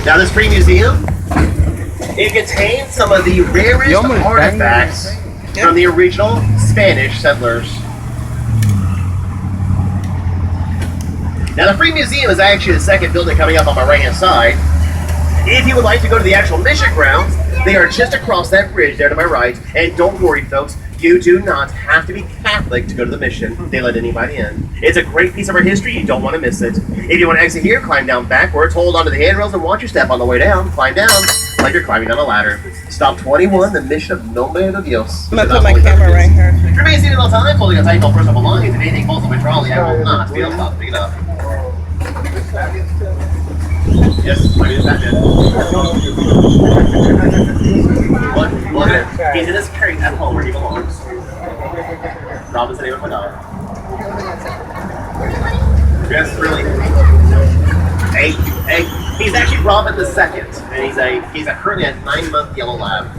Now this free museum, it contains some of the rarest artifacts from the original Spanish settlers. Now the free museum is actually the second building coming up on my right hand side. If you would like to go to the actual mission grounds, they are just across that bridge there to my right. And don't worry folks, you do not have to be Catholic to go to the mission. They let anybody in. It's a great piece of our history. You don't want to miss it. If you want to exit here, climb down backwards, hold onto the handrails, and watch your step on the way down. Climb down like you're climbing down a ladder. Stop 21, the mission of Nombre de Dios. I'm going to put my camera right here. Remain seated all time, holding a tight belt first of belongings. If anything falls on my trolley, I will not be able to stop. Pick it up. Yes, my name is Batman. What? He's in his crate at home where he belongs. Robin's the name of my dog. Yes, really. He's actually Robin the second, and he's currently a 9-month yellow lab.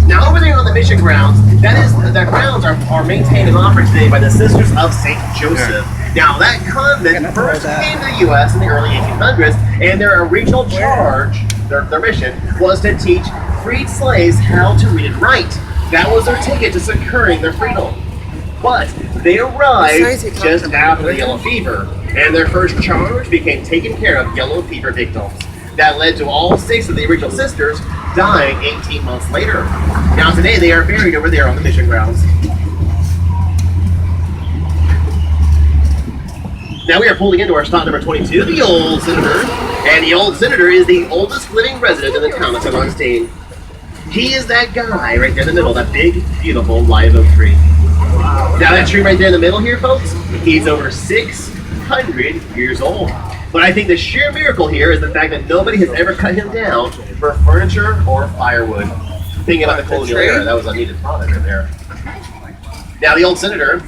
Now over there on the mission grounds, the grounds are maintained and offered today by the Sisters of Saint Joseph. Now that convent first came to the U.S. in the early 1800s, and their original charge, their mission, was to teach freed slaves how to read and write. That was their ticket to securing their freedom. But they arrived just after the yellow fever, and their first charge became taking care of yellow fever victims. That led to all 6 of the original sisters dying 18 months later. Now today they are buried over there on the mission grounds. Now we are pulling into our stop number 22, the Old Senator. And the Old Senator is the oldest living resident in the town of Saint Augustine. He is that guy right there in the middle, that big, beautiful live oak tree. Now that tree right there in the middle here, folks, he's over 600 years old. But I think the sheer miracle here is the fact that nobody has ever cut him down for furniture or firewood. Thinking about the colonial era, that was a needed product right there. Now the Old Senator,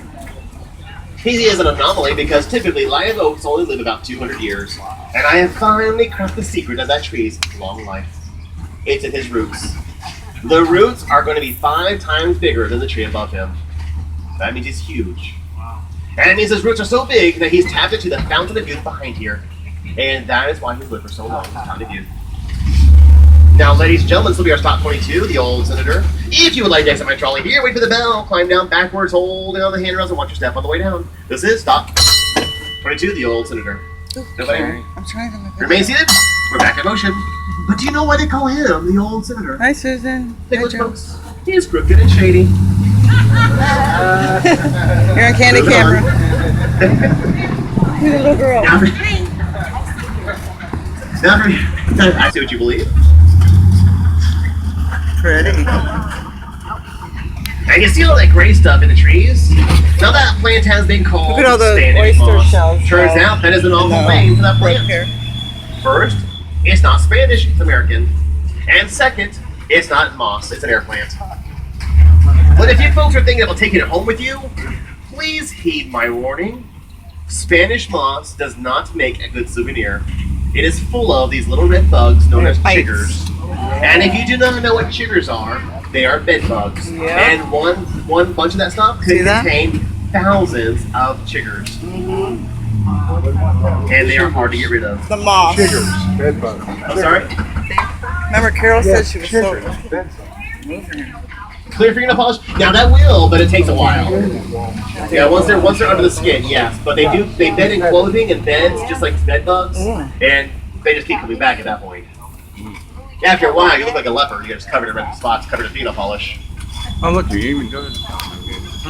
he is an anomaly because typically live oaks only live about 200 years. And I have finally cracked the secret of that tree's long life. It's in his roots. The roots are going to be 5 times bigger than the tree above him. That means he's huge. And it means his roots are so big that he's tapped into the fountain of youth behind here. And that is why he's lived for so long, the fountain of youth. Now, ladies and gentlemen, this will be our stop 22, the Old Senator. If you would like to exit my trolley here, wait for the bell, climb down backwards, holding on the handrails, and watch your step on the way down. This is stop 22, the Old Senator. Nobody? I'm trying to look. Remain seated. We're back in motion. But do you know why they call him the Old Senator? Hi, Susan. Take a look, folks. He is crooked and shady. You're on candy camera. Who's a little girl? I see what you believe. Pretty. And you see all that gray stuff in the trees? Now that plant has been called Look at all the Spanish oyster moss. shells. Turns out that is an awful name for that plant. First, it's not Spanish, it's American. And second, it's not moss, it's an air plant. But if you folks are thinking about taking it home with you, please heed my warning. Spanish moss does not make a good souvenir. It is full of these little red bugs known as chiggers. And if you do not know what chiggers are, they are bed bugs. Yep. And one bunch of that stuff could contain thousands of chiggers. And they are hard to get rid of. The moss. Chiggers, bed bugs. I'm sorry? Remember, Carol said she was so... Clear fingernail polish? Now that will, but it takes a while. Yeah, once they're under the skin, yes. But they bed in clothing and beds just like bed bugs, and they just keep coming back at that point. After a while, you look like a leopard. You're just covered in red spots, covered in fingernail polish. Oh look, you even go.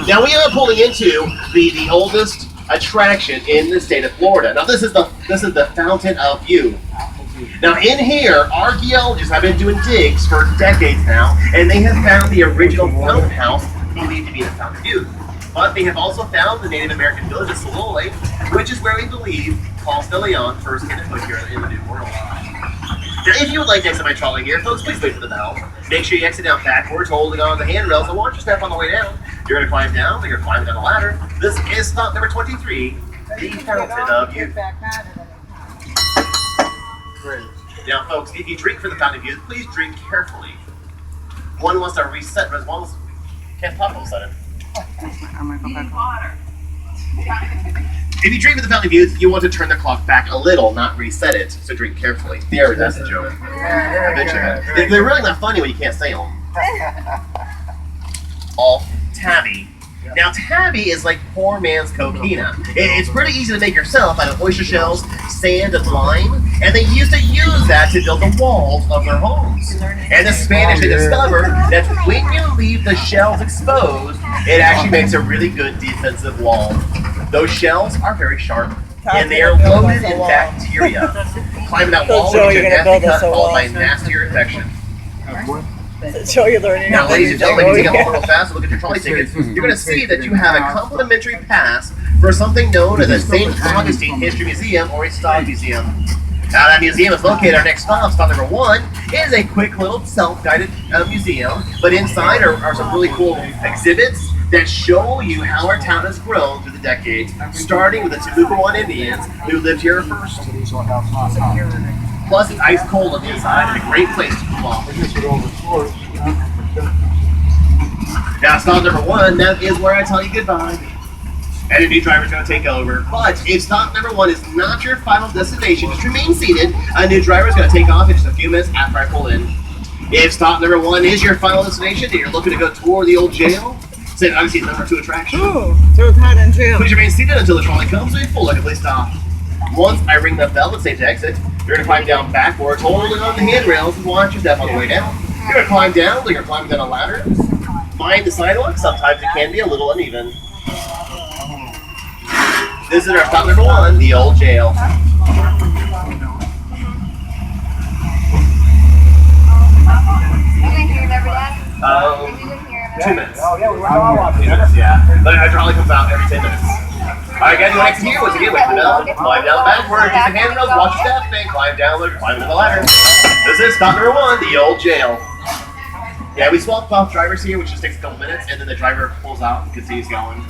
Now we are pulling into the oldest attraction in the state of Florida. Now this is the Fountain of Youth. Now in here, archaeologists have been doing digs for decades now, and they have found the original fountain house believed to be the Fountain of Youth. But they have also found the Native American village of Trolley, which is where we believe Paul de Leon first came to put here in the New World. Now if you would like to exit my trolley here, folks, please wait for the bell. Make sure you exit down backwards, holding on the handrails, and watch your step on the way down. You're going to climb down, or you're climbing down the ladder. This is stop number 23, the Fountain of Youth. Now, folks, if you drink for the Fountain of Youth, please drink carefully. One wants to reset, but as well as can't pop all of a sudden. I'm going to go back. If you drink with the Fountain of Youth, you want to turn the clock back a little, not reset it. So drink carefully. There, that's the joke. I bet you that. They're really not funny when you can't say them. All tabby. Now, tabby is like poor man's coquina. It's pretty easy to make yourself out of oyster shells, sand, and lime, and they used to use that to build the walls of their homes. And the Spanish, they discovered that when you leave the shells exposed, it actually makes a really good defensive wall. Those shells are very sharp, and they are loaded in bacteria. Climbing that wall will get you a nasty cut followed by a nastier infection. Show you learning. Now, ladies and gentlemen, if you get a little fast and look at your trolley tickets, you're going to see that you have a complimentary pass for something known as a Saint Augustine History Museum or a Stop Museum. Now, that museum is located. Our next stop number 1, is a quick little self-guided museum, but inside are some really cool exhibits that show you how our town has grown through the decades, starting with the Tibucuan Indians who lived here first. Plus, it's ice cold on the inside and a great place to cool off. Now, stop number 1, that is where I tell you goodbye. And a new driver's going to take over. But if stop number 1 is not your final destination, just remain seated. A new driver is going to take off in just a few minutes after I pull in. If stop number 1 is your final destination and you're looking to go tour the old jail, Saint Augustine number 2 attraction. Ooh, throw that in jail. Please remain seated until the trolley comes to a full and complete stop. Once I ring the bell and say to exit, you're going to climb down backwards, holding on the handrails and watch your step on the way down. You're going to climb down like you're climbing down a ladder. Mind the sidewalk, sometimes it can be a little uneven. This is our stop number 1, the old jail. You didn't hear him every day? You didn't hear him 2 minutes. Oh, yeah, we went all off. 2 minutes, yeah. But our trolley comes out every 10 minutes. Alright guys, you want to exit here? Once again, wait for the bell, climb down backwards, use the handrails, watch your step, and climb down like you're climbing the ladder. This is stop number 1, the old jail. Yeah, we swapped off drivers here, which just takes a couple minutes, and then the driver pulls out and can see he's going.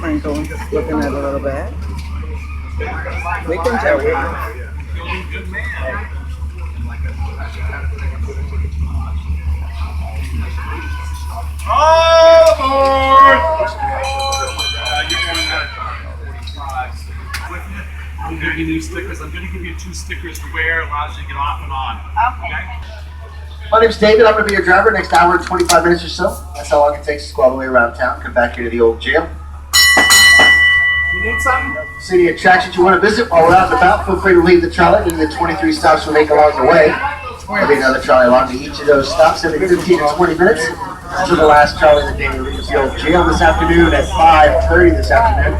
Franco looking at a little bit. We can tell you. All aboard! I'm going to give you stickers. I'm going to give you 2 stickers to wear. Allows you to get off and on. Okay. My name's David. I'm going to be your driver next hour and 25 minutes or so. That's how long it takes to go all the way around town. Come back here to the old jail. You need something? City attractions you want to visit while we're out and about, feel free to leave the trolley into the 23 stops we make along the way. There'll be another trolley along to each of those stops every 15 to 20 minutes. To the last trolley of the day, we leave the old jail this afternoon at 5:30 this afternoon.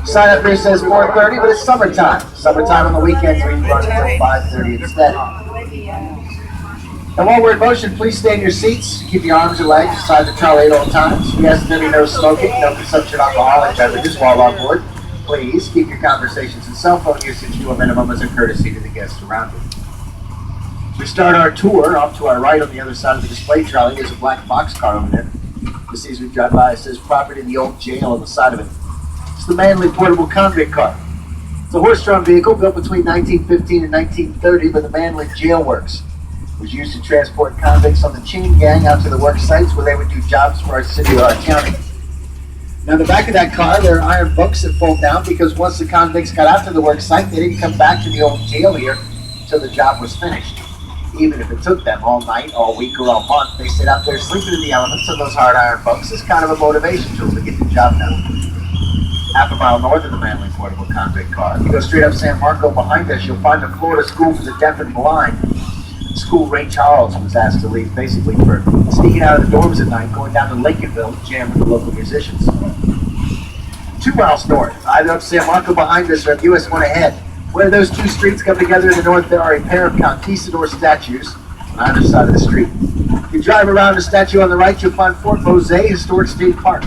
Sign up here says 4:30, but it's summertime. Summertime on the weekends, we run until 5:30 instead. And while we're in motion, please stay in your seats. Keep your arms and legs beside the trolley at all times. We ask that there be no smoking, no consumption of alcoholic beverages while on board. Please keep your conversations and cell phone usage to a minimum as a courtesy to the guests around you. We start our tour. Off to our right on the other side of the display trolley is a black boxcar over there. Just as we drive by, it says property of the old jail on the side of it. It's the Manly portable convict car. It's a horse-drawn vehicle built between 1915 and 1930 by the Manly Jail Works. It was used to transport convicts on the chain gang out to the work sites where they would do jobs for our city or our county. Now, in the back of that car, there are iron bunks that fold down because once the convicts got out to the work site, they didn't come back to the old jail here until the job was finished. Even if it took them all night, all week, or all month, they sit out there sleeping in the elements of those hard iron bunks as kind of a motivation tool to get the job done. Half a mile north of the Manly portable convict car, if you go straight up San Marco behind us, you'll find the Florida School for the Deaf and Blind. School Ray Charles was asked to leave basically for sneaking out of the dorms at night, going down to Lincolnville to jam with the local musicians. 2 miles north, either up San Marco behind us or US 1 ahead. Where those 2 streets come together in the north, there are a pair of conquistador statues on either side of the street. If you drive around the statue on the right, you'll find Fort Mose Historic State Park.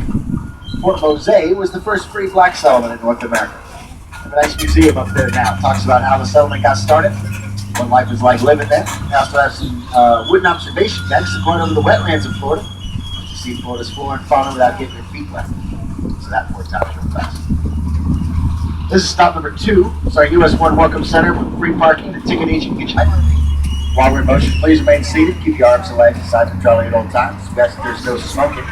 Fort Mose was the first free black settlement in North America. There's a nice museum up there now. It talks about how the settlement got started, what life was like living there. We also have some wooden observation decks going over the wetlands of Florida. You see Florida's flora and fauna without getting your feet wet. So that works out real fast. This is stop number 2. It's our US 1 Welcome Center with free parking and ticket agent hitchhiker. While we're in motion, please remain seated. Keep your arms and legs inside the trolley at all times. We ask that there's no smoking,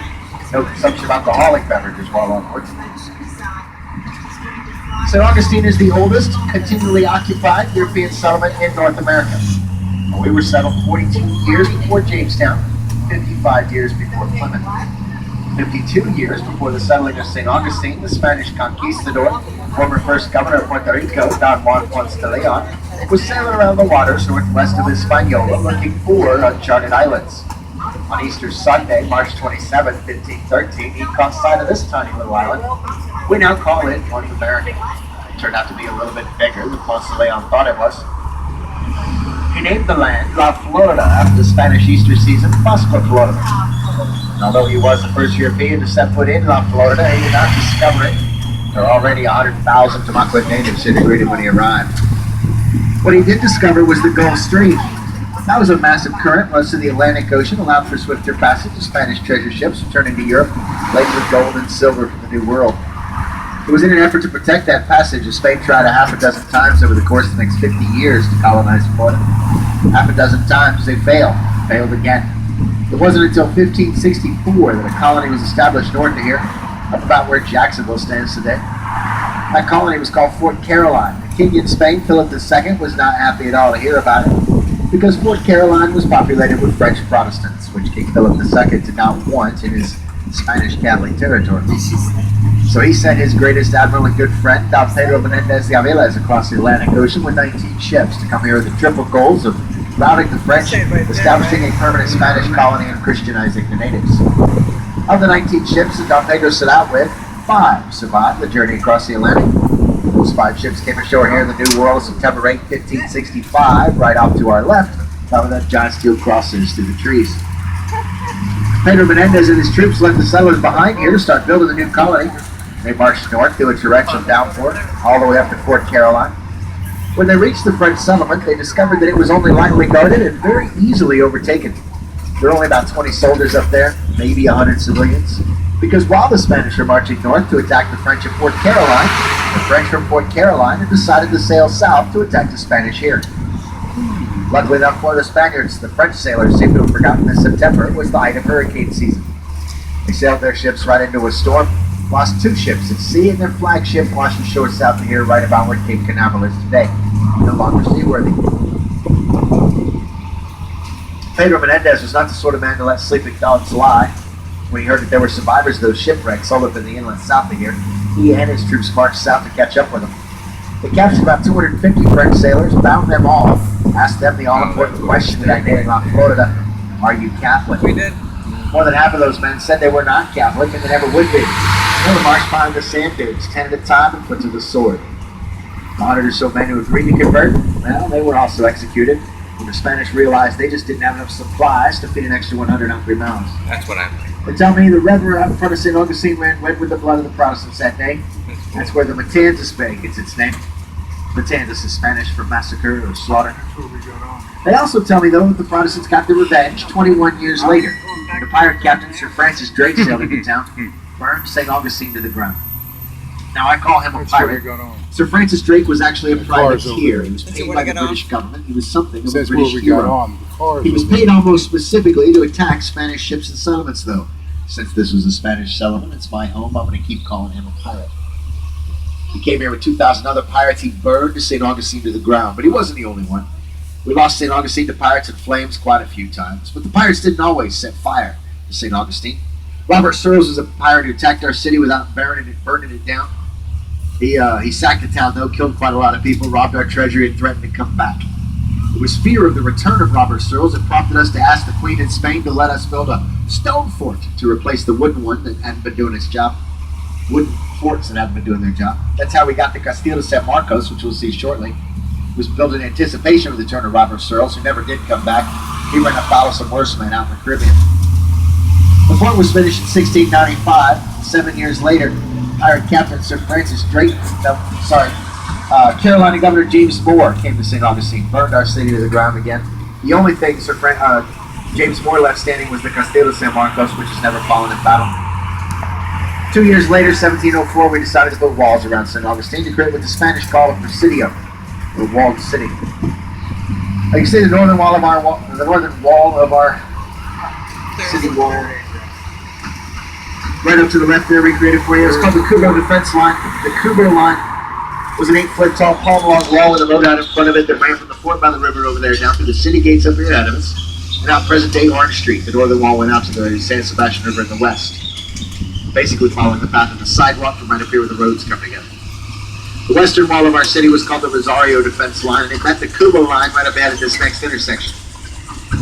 no consumption of alcoholic beverages while on board. St. Augustine is the oldest continually occupied European settlement in North America. We were settled 42 years before Jamestown, 55 years before Plymouth, 52 years before the settling of St. Augustine. The Spanish conquistador, former first governor of Puerto Rico, Don Juan Ponce de Leon, was sailing around the waters northwest of Hispaniola looking for uncharted islands. On Easter Sunday, March 27, 1513, he caught sight of this tiny little island. We now call it North America. It turned out to be a little bit bigger than Ponce de Leon thought it was. He named the land La Florida after the Spanish Easter season, Pascua, Florida. And although he was the first European to set foot in La Florida, he did not discover it. There are already 100,000 Tamaqua natives who greeted when he arrived. What he did discover was the Gulf Stream. That was a massive current most of the Atlantic Ocean, allowed for swifter passage of Spanish treasure ships returning to Europe, laden with gold and silver from the New World. It was in an effort to protect that passage that Spain tried a half a dozen times over the course of the next 50 years to colonize Florida. Half a dozen times they failed again. It wasn't until 1564 that a colony was established north of here, up about where Jacksonville stands today. That colony was called Fort Caroline. The king in Spain, Philip II, was not happy at all to hear about it, because Fort Caroline was populated with French Protestants, which King Philip II did not want in his Spanish Catholic territory. So he sent his greatest admiral and good friend, Don Pedro Menendez de Aviles, across the Atlantic Ocean with 19 ships to come here with the triple goals of routing the French, establishing a permanent Spanish colony, and Christianizing the natives. Of the 19 ships that Don Pedro set out with, 5 survived the journey across the Atlantic. Those 5 ships came ashore here in the New World September 8, 1565, right off to our left, following that giant steel crossers through the trees. Pedro Menendez and his troops left the settlers behind here to start building the new colony. They marched north through a torrential downpour, all the way up to Fort Caroline. When they reached the French settlement, they discovered that it was only lightly guarded and very easily overtaken. There were only about 20 soldiers up there, maybe 100 civilians. Because while the Spanish were marching north to attack the French at Fort Caroline, the French from Fort Caroline had decided to sail south to attack the Spanish here. Luckily enough for the Spaniards, the French sailors seemed to have forgotten that September was the height of hurricane season. They sailed their ships right into a storm, lost 2 ships at sea, and their flagship washed ashore south of here right about where Cape Canaveral is today, no longer seaworthy. Pedro Menendez was not the sort of man to let sleeping dogs lie. When he heard that there were survivors of those shipwrecks all up in the inland south of here, he and his troops marched south to catch up with them. They captured about 250 French sailors, bound them all, asked them the all-important question that I did in La Florida: are you Catholic? We did. More than half of those men said they were not Catholic and they never would be. They were marched behind the sand dunes, 10 at a time, and put to the sword. The 100 or so men who agreed to convert, well, they were also executed when the Spanish realized they just didn't have enough supplies to feed an extra 100 hungry mouths. That's what I like. They tell me the reverend out in front of St. Augustine ran red with the blood of the Protestants that day. That's where the Matanzas Bay gets its name. Matanzas is Spanish for massacre or slaughter. They also tell me, though, that the Protestants got their revenge 21 years later. The pirate captain, Sir Francis Drake, sailed into town, burned St. Augustine to the ground. Now, I call him a pirate. Sir Francis Drake was actually a privateer. He was paid by the British government. He was something of a British hero. He was paid almost specifically to attack Spanish ships and settlements, though. Since this was a Spanish settlement, it's my home, I'm going to keep calling him a pirate. He came here with 2,000 other pirates. He burned St. Augustine to the ground, but he wasn't the only one. We lost St. Augustine to pirates and flames quite a few times, but the pirates didn't always set fire to St. Augustine. Robert Searles was a pirate who attacked our city without burning it down. He sacked the town, though, killed quite a lot of people, robbed our treasury, and threatened to come back. It was fear of the return of Robert Searles that prompted us to ask the Queen in Spain to let us build a stone fort to replace the wooden one that hadn't been doing its job. Wooden forts that hadn't been doing their job. That's how we got the Castillo de San Marcos, which we'll see shortly. It was built in anticipation of the return of Robert Searles, who never did come back. He ran afoul of some worse men out in the Caribbean. The fort was finished in 1695. 7 years later, pirate captain Sir Francis Drake, Carolina Governor James Moore came to St. Augustine, burned our city to the ground again. The only thing James Moore left standing was the Castillo de San Marcos, which has never fallen in battle. 2 years later, 1704, we decided to build walls around Saint Augustine to create what the Spanish call a presidio, or walled city. Like you see, the northern wall of our city wall, right up to the left there, recreated for you. It's called the Kubo defense line. The Kubo line was an 8-foot tall palm-log wall with a road out in front of it that ran from the fort by the river over there down through the city gates up here ahead of us, and out present-day Orange Street. The northern wall went out to the San Sebastian River in the west, basically following the path of the sidewalk from right up here where the roads come together. The western wall of our city was called the Rosario defense line, and it met the Kubo line right up ahead at this next intersection.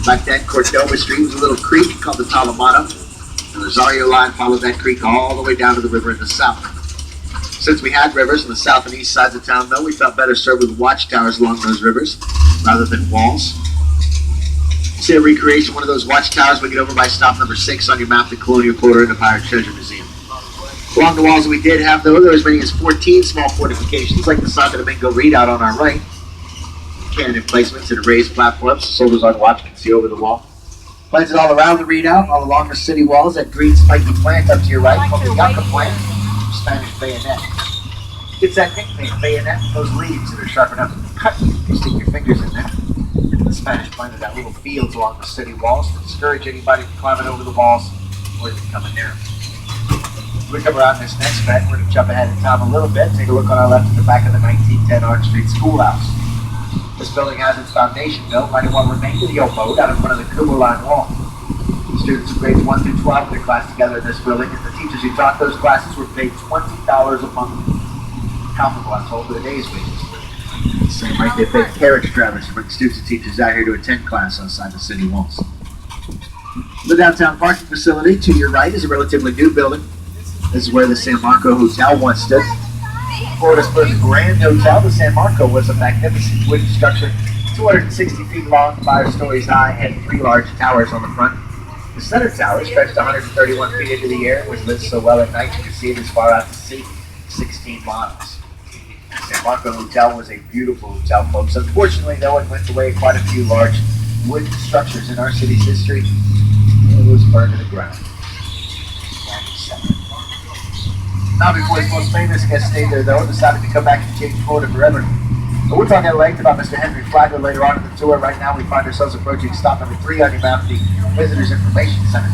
Back then, Cordova Street was a little creek called the Talamado. The Rosario line followed that creek all the way down to the river in the south. Since we had rivers on the south and east sides of town, though, we felt better served with watchtowers along those rivers rather than walls. See a recreation, one of those watchtowers we get over by stop number 6 on your map, the Colonial Quarter and the Pirate Treasure Museum. Along the walls that we did have, though, there were as many as 14 small fortifications, like the Santo Domingo Redoubt on our right. Cannon emplacements and raised platforms, so soldiers on watch can see over the wall. Planted all around the redoubt, all along the city walls, that green spiky plant up to your right, called the yucca plant, Spanish bayonet. It's that nickname, bayonet, those leaves that are sharp enough to cut you if you stick your fingers in there. The Spanish planted out little fields along the city walls to discourage anybody from climbing over the walls or even coming near them. We come around this next bend, we're going to jump ahead in time a little bit, take a look on our left at the back of the 1910 Orange Street Schoolhouse. This building has its foundation built right in what remained of the old moat out in front of the Kubo line wall. Students of grades 1 through 12 put their class together in this building, and the teachers who taught those classes were paid $20 a month, comparable, I'm told, to the day's wages. Same right, they paid carriage drivers to bring students and teachers out here to attend class outside the city walls. The downtown parking facility to your right is a relatively new building. This is where the San Marco Hotel once stood. Florida's first grand hotel, the San Marco, was a magnificent wooden structure, 260 feet long, 5 stories high, and 3 large towers on the front. The center tower stretched 131 feet into the air, which lit so well at night you could see it as far out to sea, 16 miles. The San Marco Hotel was a beautiful hotel, folks. Unfortunately, though, it went away quite a few large wooden structures in our city's history. It was burned to the ground. Not before his most famous guest stayed there, though, decided to come back and change Florida forever. But we'll talk at length about Mr. Henry Flagler later on in the tour. Right now, we find ourselves approaching stop number 3 on your map, the Visitors Information Center.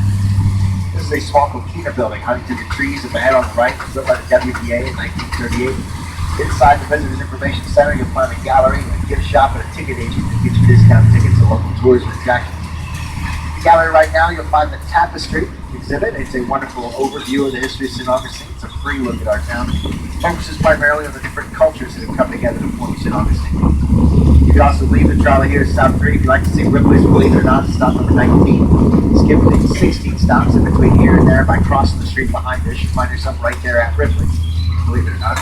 This is a small coquina building hiding through the trees up ahead on the right, built by the WPA in 1938. Inside the Visitors Information Center, you'll find a gallery, a gift shop, and a ticket agent that gets you discount tickets to local tours and attractions. In the gallery right now, you'll find the Tapestry exhibit. It's a wonderful overview of the history of St. Augustine. It's a free look at our town. It focuses primarily on the different cultures that have come together to form St. Augustine. You can also leave the trolley here at stop 3 if you'd like to see Ripley's Believe It or Not, stop number 19. Skip the 16 stops in between here and there by crossing the street behind us. You find yourself right there at Ripley's, believe it or not.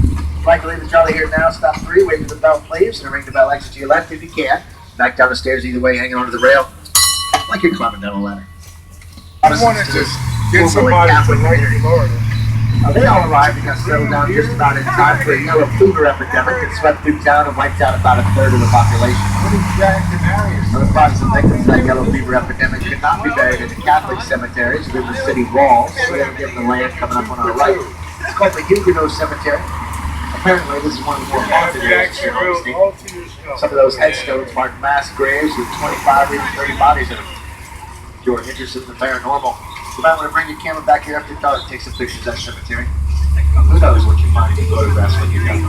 If you'd like to leave the trolley here now, stop 3, wait for the bell please, and ring the bell exit to your left if you can. Back down the stairs either way, hanging onto the rail, like you're climbing down a ladder. I wanted to get somebody from Florida. They all arrived and got settled down just about in time for a yellow fever epidemic that swept through town and wiped out about 1/3 of the population. The bodies of victims of that yellow fever epidemic could not be buried in the Catholic cemeteries within the city walls, so they were given the land coming up on our right. It's called the Huguenot Cemetery. Apparently, this is one of the more haunted areas in Augustine. Some of those headstones mark mass graves with 25 or even 30 bodies in them. If you're interested in the paranormal, you might want to bring your camera back here after dark, take some pictures of that cemetery. Who knows what you find in photographs when you're done.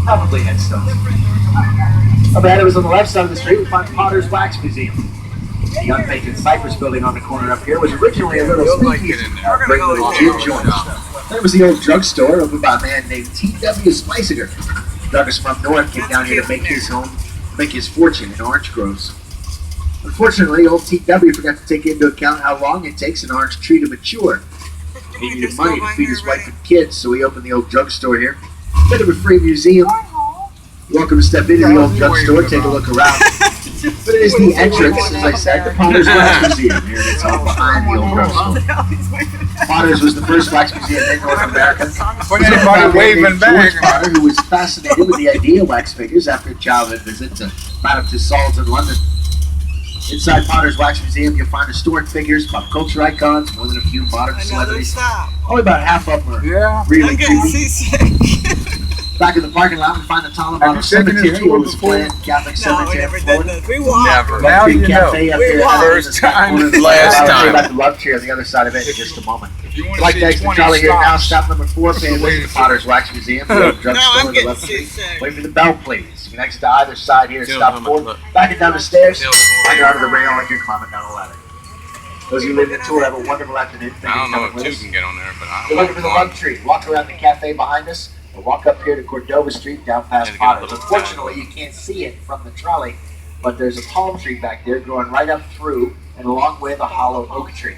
Probably headstones. Up ahead of us on the left side of the street, we find Potter's Wax Museum. The unpainted Cypress building on the corner up here was originally a little speakeasy. Great little gym joint. That was the old drugstore opened by a man named T.W. Spiciger. Douglas from North came down here to make his fortune in orange groves. Unfortunately, old T.W. forgot to take into account how long it takes an orange tree to mature. He needed money to feed his wife and kids, so he opened the old drugstore here. Bit of a free museum. You're welcome to step into the old drugstore, take a look around. But it is the entrance, as I said, to Potter's Wax Museum here, and it's all behind the old drugstore. Potter's was the first wax museum in North America. When anybody waving back. George Potter, who was fascinated with the idea of wax figures after a childhood visit to Madame Tussauds in London. Inside Potter's Wax Museum, you'll find historic figures, pop culture icons, more than a few modern Another celebrities. stop. Only about half of them are Yeah. really I'm getting cool. seasick. Back in the parking lot, we find the Taliban Have you taken a Cemetery. tour It was before? planned Catholic No, we Cemetery never in did Florida. this. We walked. Never. Now Big you know. cafe up We there. walked. First time, I'll last tell you time. about the love tree on the other side of it in just a moment. If you want I'd like to to see exit 20 Trolley here now. stops, Stop number 4, pay a visit to Potter's Wax Museum. The drugstore No, I'm and the getting love tree. seasick. Wait for the bell, please. You can exit to either side here. Still Stop on my 4. foot. Back and down the stairs. Still And you're under the rail like you're climbing down a ladder. Those of you living the tour have a wonderful afternoon. Thank I you don't for know coming if with two us. can get on there, but I You're don't looking for the love tree. Walk around the cafe behind us, or walk up here to Cordova Street, down past Gotta get a Potter's. little Unfortunately, you can't see it from the trolley, but there's a palm tree back there growing right up through and along with a hollow oak tree.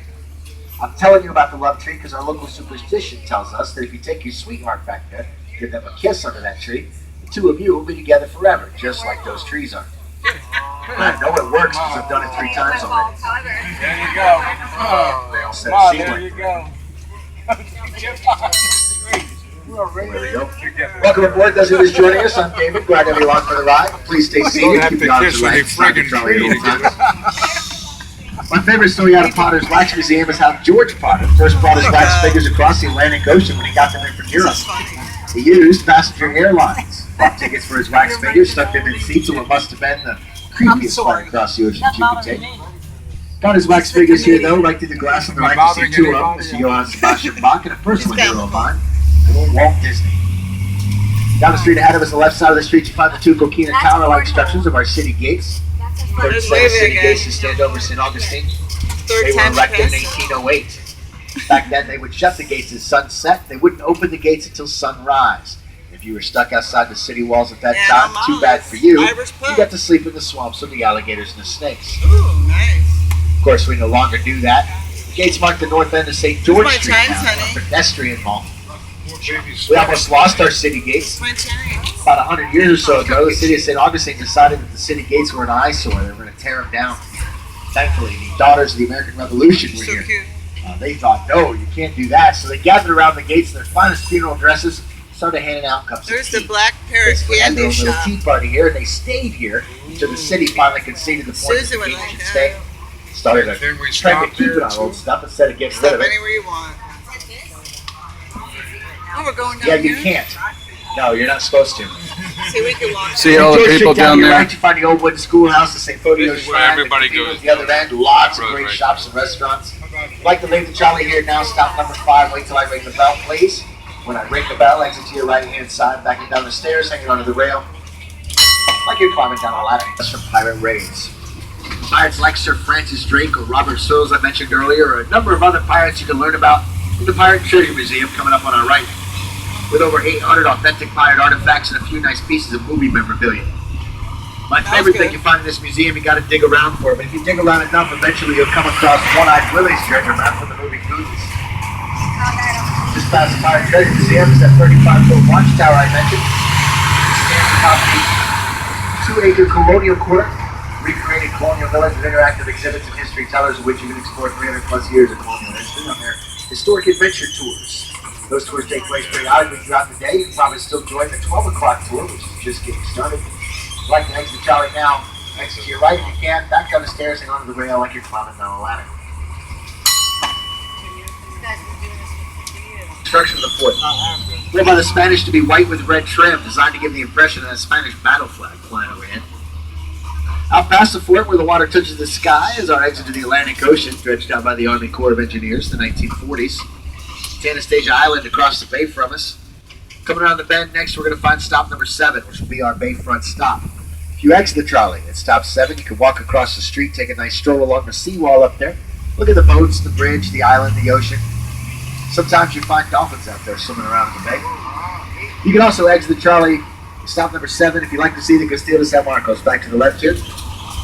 I'm telling you about the love tree because our local superstition tells us that if you take your sweetheart back there, give them a kiss under that tree, the two of you will be together forever, just like those trees are. And I know it works because I've done it 3 times already. There you go. They all said Oh, she there went. you go. There we go. Welcome aboard, those of you just joining us. I'm David. Glad to have you along for the ride. Please stay You don't seated. have Keep to your arms kiss with a relaxed. Stop the friggin' trolley tree at to all get times. My favorite story out of Potter's Wax Museum is how George Potter first brought his wax figures across the Atlantic Ocean when he got them in from Europe. He used passenger airlines. Bought tickets for his wax figures, stuck them in seats of what must have been the creepiest flight across the ocean you could take. Got his wax figures here, though, right through the glass on the right. You see 2 of them, Mr. Johann Sebastian Bach and a personal hero of mine, little Walt Disney. Down the street ahead of us, on the left side of the street, you find the 2 coquina tower-like structures of our city gates. Third There's set of way city big, gates guys. to stand over Saint Augustine. Third They were time erected in passing. 1808. Back then, they would shut the gates at sunset. They wouldn't open the gates until sunrise. If you were stuck outside the city walls at that Yeah, time, I'm too on bad this for you. Irish You pub. got to sleep in the swamps with the alligators and the snakes. Ooh, nice. Of course, we no longer do that. The gates mark the north end of St. George my Street chimes, now, honey. a pedestrian mall. We almost lost our city gates. My chimes. About 100 years or so ago, the city of St. Augustine decided that the city gates were an eyesore. They were going to tear them down. Thankfully, the daughters of the American Revolution were So here. cute. They thought, no, you can't do that. So they gathered around the gates in their finest funeral dresses, started handing out cups There's of the tea. Black Parrot Basically had their candy own little shop. tea party here, and they stayed here until the city finally conceded the point that Susan the would king like should that. stay. Started a Then we trend to stopped keep there it on old too. stuff instead of getting rid Stop of it. anywhere you want. Oh, we're going down Yeah, here? you can't. No, you're not supposed to. See, we can walk. See all the George people Street down here, there? right, you find the old wooden schoolhouse, the St. Phodio This is where Shrine, everybody the cathedral goes. at the other end, lots of Road great right shops and restaurants. I'd like to leave the trolley here now, stop number 5, wait till I ring the bell, please. When I ring the bell, exit to your right-hand side, backing down the stairs, hanging onto the rail, like you're climbing down a ladder. That's from pirate raids. Pirates like Sir Francis Drake or Robert Searles I mentioned earlier, or a number of other pirates you can learn about in the Pirate Treasure Museum coming up on our right, with over 800 authentic pirate artifacts and a few nice pieces of movie memorabilia. My favorite thing you find in this museum, you got to dig around for, but if you dig around enough, eventually you'll come across One-Eyed Willie's treasure map from the movie Goonies. Just past the Pirate Treasure Museum is that 35-foot watchtower I mentioned. It stands atop the 2-acre colonial quarter, recreated colonial village with interactive exhibits and history tellers, of which you can explore 300 plus years of colonial history on their historic adventure tours. Those tours take place periodically throughout the day. You can probably still join the 12 o'clock tour, which is just getting started. If you'd like to exit Trolley now, exit to your right if you can, back down the stairs and onto the rail like you're climbing down a ladder. Construction of the fort. Built by the Spanish to be white with red trim, designed to give the impression of a Spanish battle flag flying overhead. Out past the fort where the water touches the sky is our exit to the Atlantic Ocean, dredged out by the Army Corps of Engineers in the 1940s. Anastasia Island across the bay from us. Coming around the bend next, we're going to find stop number 7, which will be our bayfront stop. If you exit the trolley at stop 7, you can walk across the street, take a nice stroll along the seawall up there. Look at the boats, the bridge, the island, the ocean. Sometimes you find dolphins out there swimming around in the bay. You can also exit the trolley at stop number 7 if you'd like to see the Castillo de San Marcos. Back to the left here.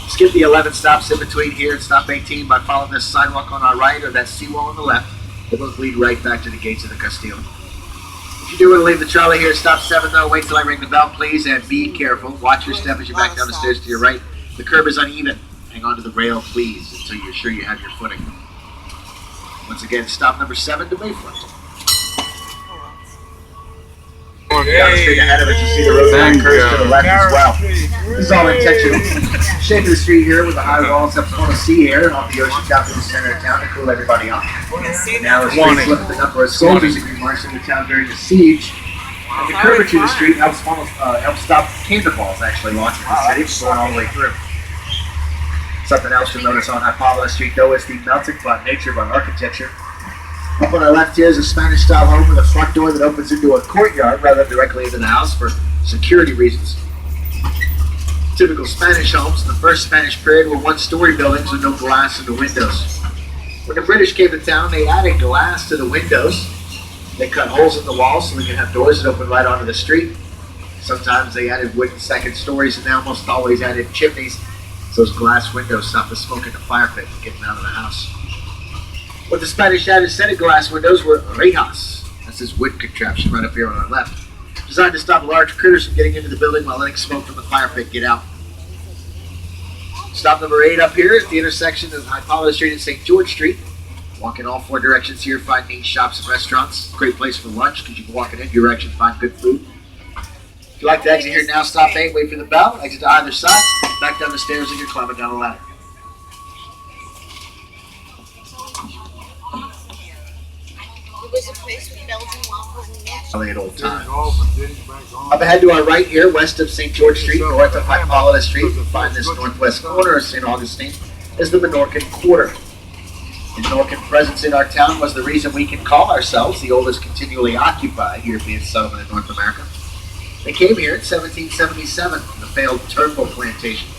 Skip the 11 stops in between here and stop 18 by following this sidewalk on our right or that seawall on the left. They both lead right back to the gates of the Castillo. If you do want to leave the trolley here, stop 7 though, wait till I ring the bell please, and be careful. Watch your step as you back down the stairs to your right. The curb is uneven. Hang on to the rail please until you're sure you have your footing. Once again, stop number 7 to Bayfront. Looking down the street ahead of us, you see the road sign curves to the left as well. This is all intentional. Shape of the street here with the high walls up full of sea air and off the ocean down to the center of town to cool everybody off. Now the streets lift the number of soldiers that can march into town during the siege. And the curvature of the street helps stop cannonballs actually launching the city from going all the way through. Something else you'll notice on Hypopolis Street though is the melting pot nature of our architecture. Up on our left here is a Spanish-style home with a front door that opens into a courtyard rather than directly into the house for security reasons. Typical Spanish homes in the first Spanish period were one-story buildings with no glass in the windows. When the British came to town, they added glass to the windows. They cut holes in the walls so they could have doors that open right onto the street. Sometimes they added wooden second stories, and they almost always added chimneys. So those glass windows stop the smoke in the fire pit from getting out of the house. What the Spanish had instead of glass windows were rejas. That's this wood contraption right up here on our left, designed to stop large critters from getting into the building while letting smoke from the fire pit get out. Stop number 8 up here is the intersection of Hypopolis Street and St. George Street. Walk in all 4 directions here, find neat shops and restaurants. Great place for lunch because you can walk in any direction, find good food. If you'd like to exit here now, stop 8, wait for the bell, exit to either side, back down the stairs and you're climbing down the ladder. Was a place with Belgian waffles and milk. At old times. Up ahead to our right here, west of St. George Street, north of Hypopolis Street, you'll find this northwest corner of Saint Augustine is the Menorcan Quarter. The Menorcan presence in our town was the reason we can call ourselves the oldest continually occupied European settlement in North America. They came here in 1777 from the failed Turnbull plantation,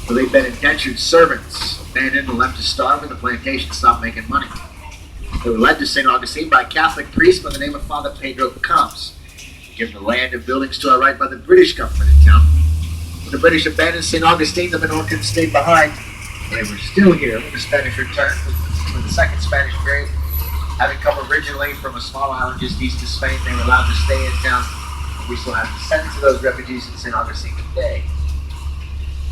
where they'd been indentured servants, abandoned and left to starve when the plantation stopped making money. They were led to St. Augustine by a Catholic priest by the name of Father Pedro Camps, given the land and buildings to our right by the British government in town. When the British abandoned St. Augustine, the Menorcans stayed behind. They were still here when the Spanish returned, for the second Spanish period. Having come originally from a small island just east of Spain, they were allowed to stay in town. We still have descendants of those refugees in St. Augustine today.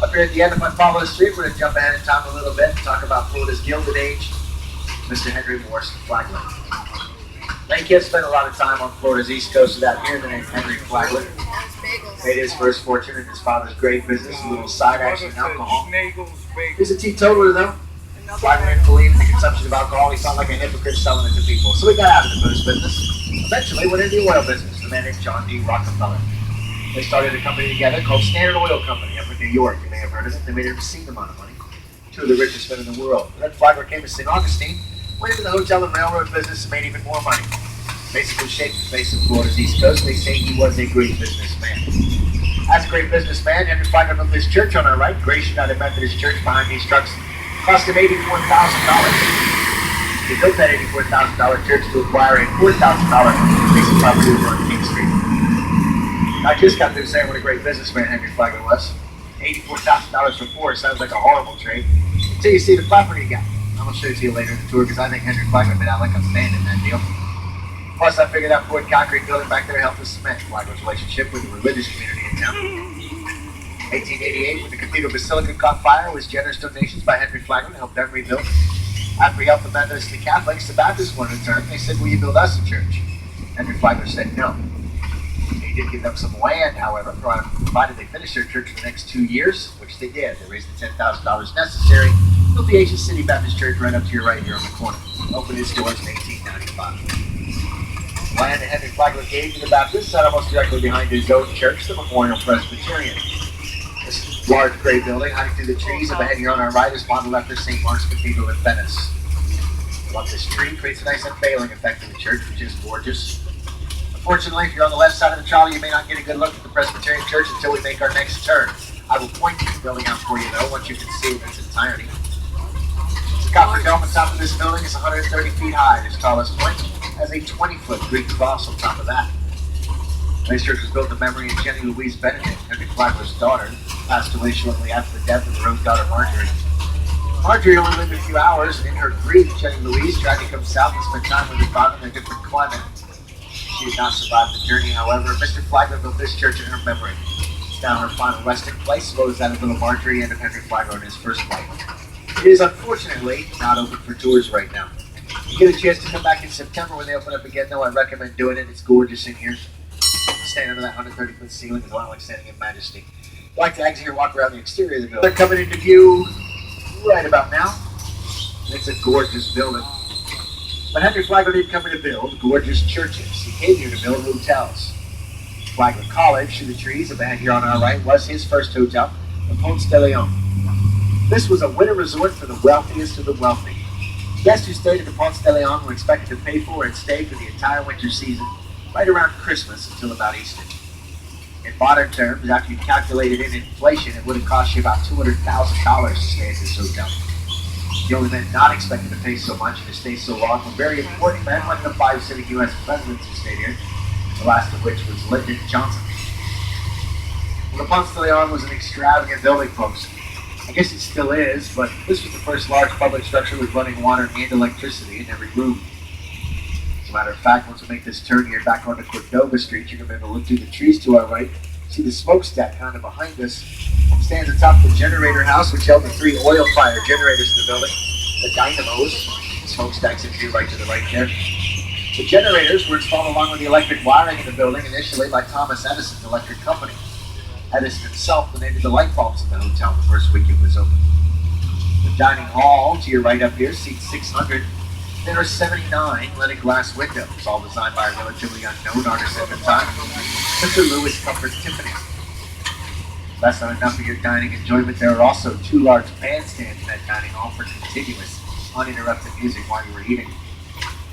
Up here at the end of Hypopolis Street, we're going to jump ahead in time a little bit and talk about Florida's Gilded Age, Mr. Henry Morrison Flagler. Many kids spend a lot of time on Florida's East Coast without hearing the name Henry Flagler. Made his first fortune in his father's grape business, a little side action in alcohol. He's a teetotaler though. Flagler didn't believe in the consumption of alcohol. He felt like a hypocrite selling it to people. So he got out of the booze business. Eventually went into the oil business, the man named John D. Rockefeller. They started a company together called Standard Oil Company up in New York. You may have heard of it. They made an obscene amount of money. 2 of the richest men in the world. Then Flagler came to St. Augustine, went into the hotel and railroad business and made even more money. Basically shaped the face of Florida's East Coast. They say he was a great businessman. As a great businessman, Henry Flagler built this church on our right, Grace United Methodist Church behind these trucks. Cost him $84,000. He built that $84,000 church to acquire a $4,000 piece of property over on King Street. I just got through saying what a great businessman Henry Flagler was. $84,000 for 4 sounds like a horrible trade until you see the property he got. I'm going to show it to you later in the tour because I think Henry Flagler made out like a man in that deal. Plus, I figured that Ford concrete building back there helped us cement Flagler's relationship with the religious community in town. 1888, when the Cathedral Basilica caught fire, was generous donations by Henry Flagler to help them rebuild. After he helped the Methodists and the Catholics, the Baptists wanted to turn. They said, "Will you build us a church?" Henry Flagler said no. He did give them some land, however, provided they finished their church for the next 2 years, which they did. They raised the $10,000 necessary, built the Asian City Baptist Church right up to your right here on the corner. Opened its doors in 1895. The land that Henry Flagler gave to the Baptists sat almost directly behind his own church, the Memorial Presbyterian. This large gray building hiding through the trees up ahead here on our right is modeled after St. Mark's Cathedral in Venice. Along this tree creates a nice unveiling effect in the church, which is gorgeous. Unfortunately, if you're on the left side of the trolley, you may not get a good look at the Presbyterian church until we make our next turn. I will point the building out for you, though, once you can see it in its entirety. The copper dome on top of this building is 130 feet high. Its tallest point has a 20-foot Greek cross on top of that. This church was built in memory of Jenny Louise Benedict, Henry Flagler's daughter, passed away shortly after the death of her own daughter, Marjorie. Marjorie only lived a few hours, and in her grief, Jenny Louise tried to come south and spend time with her father in a different climate. She did not survive the journey, however. Mr. Flagler built this church in her memory. It's now her final resting place, as well as that of little Marjorie and of Henry Flagler in his first life. It is unfortunately not open for tours right now. If you get a chance to come back in September when they open up again, though, I recommend doing it. It's gorgeous in here. stand under that 130-foot ceiling is a lot like standing in majesty. I'd like to exit here and walk around the exterior of the building. They're coming into view right about now. It's a gorgeous building. But Henry Flagler didn't come here to build gorgeous churches. He came here to build hotels. Flagler College, through the trees, a band here on our right, was his first hotel, the Ponce de Leon. This was a winter resort for the wealthiest of the wealthy. Guests who stayed at the Ponce de Leon were expected to pay for and stay for the entire winter season, right around Christmas until about Easter. In modern terms, after you calculated in inflation, it would have cost you about $200,000 to stay at this hotel. The only men not expected to pay so much and to stay so long were very important men like the 5 sitting U.S. presidents who stayed here, the last of which was Lyndon Johnson. Well, the Ponce de Leon was an extravagant building, folks. I guess it still is, but this was the first large public structure with running water and electricity in every room. As a matter of fact, once we make this turn here back onto Cordova Street, you're going to be able to look through the trees to our right, see the smokestack kind of behind us. It stands atop the generator house, which held the 3 oil-fired generators in the building, the dynamos, smokestacks in view right to the right there. The generators were installed along with the electric wiring in the building initially by Thomas Edison's electric company. Edison himself donated the light bulbs in the hotel the first week it was open. The dining hall, to your right up here, seats 600. There are 79 leaded glass windows, all designed by a relatively unknown artist at the time, Mr. Louis Comfort Tiffany. That's not enough of your dining enjoyment. There are also 2 large bandstands in that dining hall for continuous, uninterrupted music while you were eating.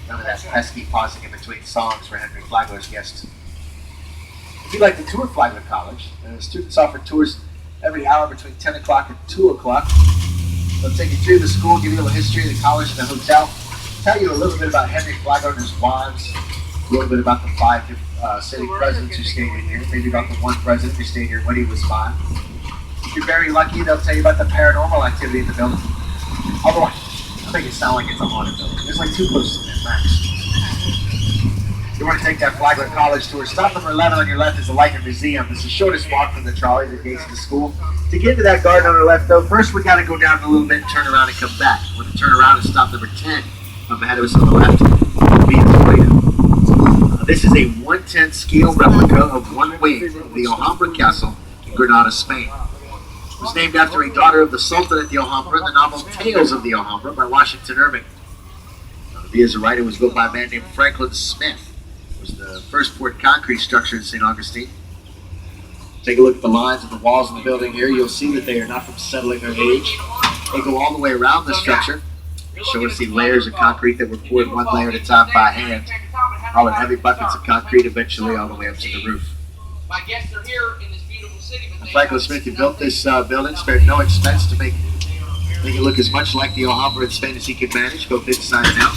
None of that pesky pausing in between songs for Henry Flagler's guests. If you'd like to tour Flagler College, students offer tours every hour between 10 o'clock and 2 o'clock. They'll take you through the school, give you a little history of the college and the hotel, tell you a little bit about Henry Flagler and his wives, a little bit about the 5 city presidents who stayed in here, maybe about the 1 president who stayed here when he was 5. If you're very lucky, they'll tell you about the paranormal activity in the building. Although, I make it sound like it's a haunted building. There's like 2 ghosts in there, max. If you want to take that Flagler College tour, stop number 11 on your left is the Lincoln Museum. It's the shortest walk from the trolley to the gates of the school. To get into that garden on our left, though, first we got to go down a little bit and turn around and come back. We're going to turn around and stop number 10 up ahead of us on the left. This is a 1/10 scale replica of 1 wing of the Alhambra Castle in Granada, Spain. It was named after a daughter of the Sultan at the Alhambra in the novel Tales of the Alhambra by Washington Irving. The Villa Zoraida was built by a man named Franklin Smith. It was the first poured concrete structure in Saint Augustine. Take a look at the lines of the walls of the building here. You'll see that they are not from settling or age. They go all the way around the structure. Show us the layers of concrete that were poured 1 layer at a time by hand, all in heavy buckets of concrete, eventually all the way up to the roof. My guests are here in this beautiful city. Franklin Smith, who built this building, spared no expense to make it look as much like the Alhambra in Spain as he could manage, both inside and out.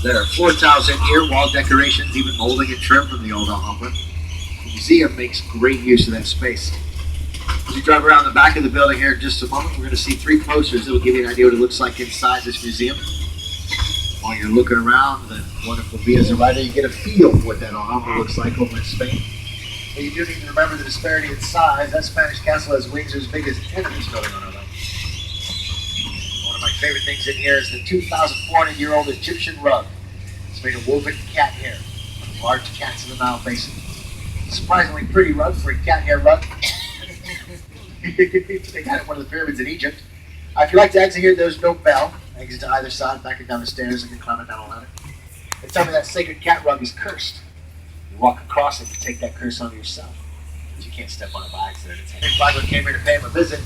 There are floor tiles in here, wall decorations, even molding and trim from the old Alhambra. The museum makes great use of that space. As you drive around the back of the building here in just a moment, we're going to see 3 posters that will give you an idea what it looks like inside this museum. While you're looking around the wonderful Villa Zoraida, you get a feel for what that Alhambra looks like over in Spain. And you do need to remember the disparity in size. That Spanish castle has wings as big as 10 of this building on our left. One of my favorite things in here is the 2,400-year-old Egyptian rug. It's made of woven cat hair, large cats in the Nile Basin. Surprisingly pretty rug for a cat hair rug. They got it in one of the pyramids in Egypt. If you like to exit here, there's no bell. Exit to either side, back and down the stairs, and you can climb it down a ladder. They tell me that sacred cat rug is cursed. You walk across it, you take that curse onto yourself. But you can't step on it by accident. Henry Flagler came here to pay him a visit.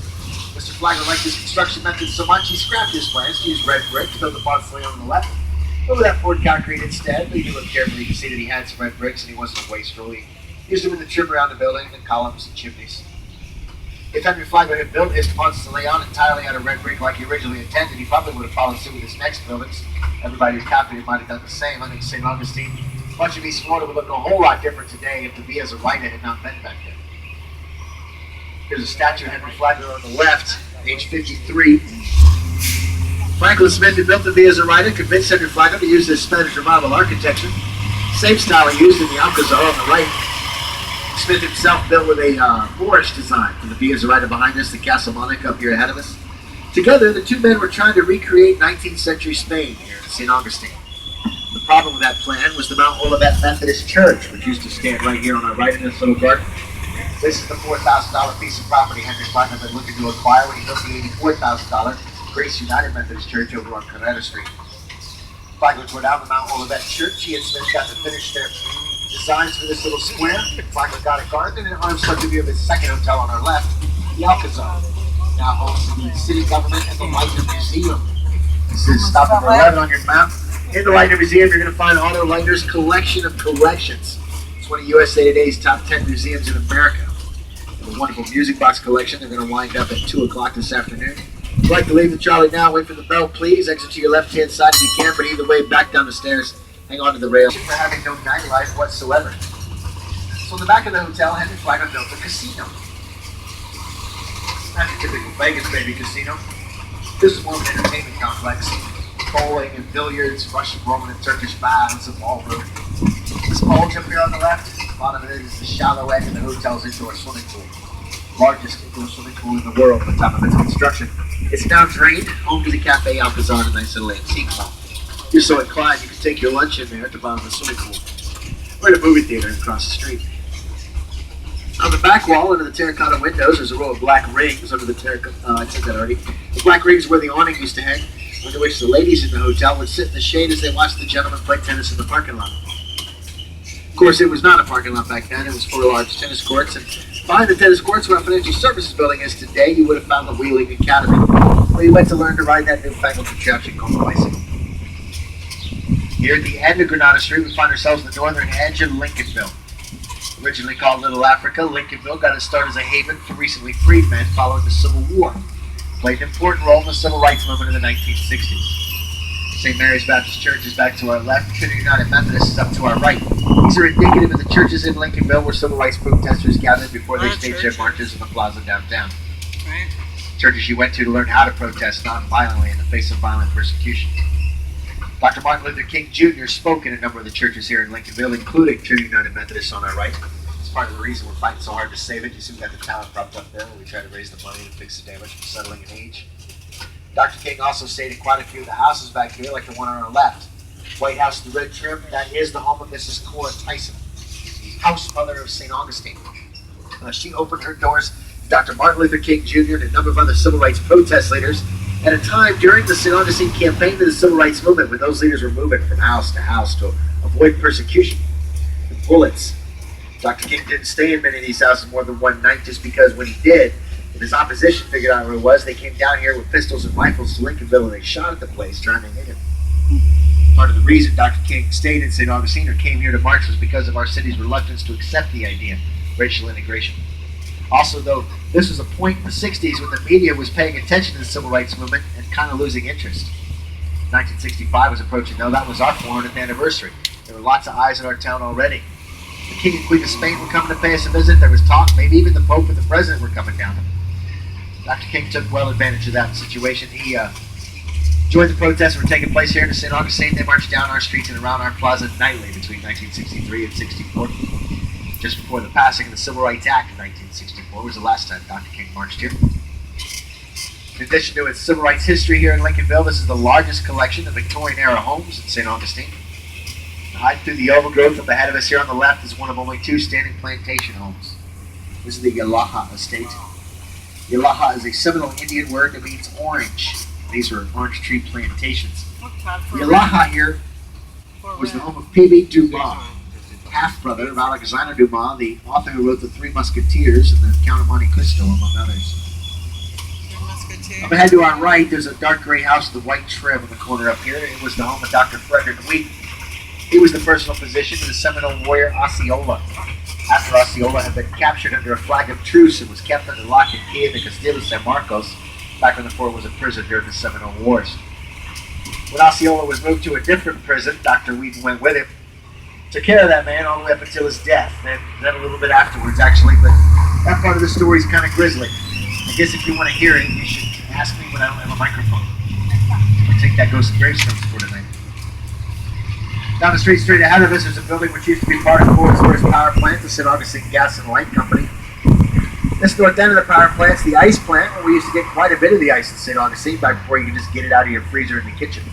Mr. Flagler liked his construction method so much, he scrapped his plans to use red brick to build the Ponce de Leon on the left. Over that poured concrete instead, but you look carefully, you can see that he had some red bricks and he wasn't a wastrel. He used them in the trim around the building, the columns and chimneys. If Henry Flagler had built his Ponce de Leon entirely out of red brick like he originally intended, he probably would have followed suit with his next buildings. Everybody who copied it might have done the same. I think Saint Augustine, much of East Florida, would look a whole lot different today if the Villa Zoraida had not been back there. Here's a statue of Henry Flagler on the left, age 53. Franklin Smith, who built the Villa Zoraida, convinced Henry Flagler to use this Spanish revival architecture. Same style he used in the Alcazar on the right. Smith himself built with a Moorish design for the Villa Zoraida behind us, the Castle Monica up here ahead of us. Together, the 2 men were trying to recreate 19th century Spain here in Saint Augustine. The problem with that plan was the Mount Olivet Methodist Church, which used to stand right here on our right in this little garden. This is the $4,000 piece of property Henry Flagg had been looking to acquire when he built the $84,000 Grace United Methodist Church over on Coretta Street. Flagler tore down the Mount Olivet Church. He and Smith got to finish their designs for this little square. Flagler got a garden, and arm's left view of his second hotel on our left, the Alcazar. Now homes the city government and the Leitner Museum. This is stop number 11 on your map. In the Leitner Museum, you're going to find Otto Leitner's collection of collections. It's one of USA Today's top 10 museums in America. A wonderful music box collection. They're going to wind up at 2 o'clock this afternoon. If you'd like to leave the trolley now, wait for the bell, please. Exit to your left-hand side if you can, but either way, back down the stairs. Hang on to the rails. For having no nightlife whatsoever. So in the back of the hotel, Henry Flagler built a casino. It's not your typical Vegas baby casino. This is more of an entertainment complex. Bowling and billiards, Russian, Roman, and Turkish baths, a ballroom. This bulge up here on the left, a lot of it is the shallow end of the hotel's indoor swimming pool. Largest indoor swimming pool in the world at the time of its construction. It's now drained, home to the Cafe Alcazar, a nice little antique club. If you're so inclined, you can take your lunch in there at the bottom of the swimming pool. We're at a movie theater across the street. On the back wall, under the terracotta windows, there's a row of black rings under the terracotta. I said that already. The black rings where the awning used to hang, under which the ladies in the hotel would sit in the shade as they watched the gentlemen play tennis in the parking lot. Of course, it was not a parking lot back then. It was 4 large tennis courts. And behind the tennis courts, where our financial services building is today, you would have found the Wheeling Academy, where you went to learn to ride that newfangled contraption called a bicycle. Here at the end of Granada Street, we find ourselves at the northern edge of Lincolnville. Originally called Little Africa, Lincolnville got its start as a haven for recently freed men following the Civil War. Played an important role in the civil rights movement in the 1960s. St. Mary's Baptist Church is back to our left, Trinity United Methodist is up to our right. These are indicative of the churches in Lincolnville where civil rights protesters gathered before they staged their marches in the plaza downtown. Right. Churches you went to learn how to protest non-violently in the face of violent persecution. Dr. Martin Luther King Jr. spoke in a number of the churches here in Lincolnville, including Trinity United Methodist on our right. It's part of the reason we're fighting so hard to save it. You see we got the tower propped up there, we try to raise the money to fix the damage from settling in age. Dr. King also stayed in quite a few of the houses back here, like the one on our left. White House, the red trim, that is the home of Mrs. Cora Tyson, house mother of Saint Augustine. She opened her doors to Dr. Martin Luther King Jr. and a number of other civil rights protest leaders at a time during the Saint Augustine campaign to the civil rights movement when those leaders were moving from house to avoid persecution with bullets. Dr. King didn't stay in many of these houses more than one night just because when he did, when his opposition figured out who it was, they came down here with pistols and rifles to Lincolnville and they shot at the place trying to hit him. Part of the reason Dr. King stayed in St. Augustine or came here to march was because of our city's reluctance to accept the idea of racial integration. Also, though, this was a point in the 60s when the media was paying attention to the civil rights movement and kind of losing interest. 1965 was approaching, though. That was our 400th anniversary. There were lots of eyes in our town already. The King and Queen of Spain were coming to pay us a visit. There was talk, maybe even the Pope and the President were coming down. Dr. King took well advantage of that situation. He joined the protests that were taking place here in St. Augustine. They marched down our streets and around our plaza nightly between 1963 and 64. Just before the passing of the Civil Rights Act in 1964 was the last time Dr. King marched here. In addition to its civil rights history here in Lincolnville, this is the largest collection of Victorian-era homes in St. Augustine. Hide through the overgrowth up ahead of us here on the left is one of only 2 standing plantation homes. This is the Yalaha estate. Yalaha is a Seminole Indian word that means orange. These were orange tree plantations. Yalaha here was the home of P.B. Dumas, half-brother of Alexander Dumas, the author who wrote The Three Musketeers and the Count of Monte Cristo, among others. Up ahead to our right, there's a dark gray house with a white trim in the corner up here. It was the home of Dr. Frederick Wheaton. He was the personal physician of the Seminole warrior Osceola. After Osceola had been captured under a flag of truce and was kept under lock and key in the Castillo de San Marcos, back when the fort was a prison during the Seminole Wars. When Osceola was moved to a different prison, Dr. Wheaton went with him. Took care of that man all the way up until his death, and then a little bit afterwards, actually, but that part of the story is kind of grisly. I guess if you want to hear it, you should ask me when I don't have a microphone. I'll take that Ghost Gravestones for tonight. Down the street straight ahead of us is a building which used to be part of Ford's first power plant, the St. Augustine Gas and Light Company. This north end of the power plant is the ice plant, where we used to get quite a bit of the ice in St. Augustine back before you could just get it out of your freezer in the kitchen.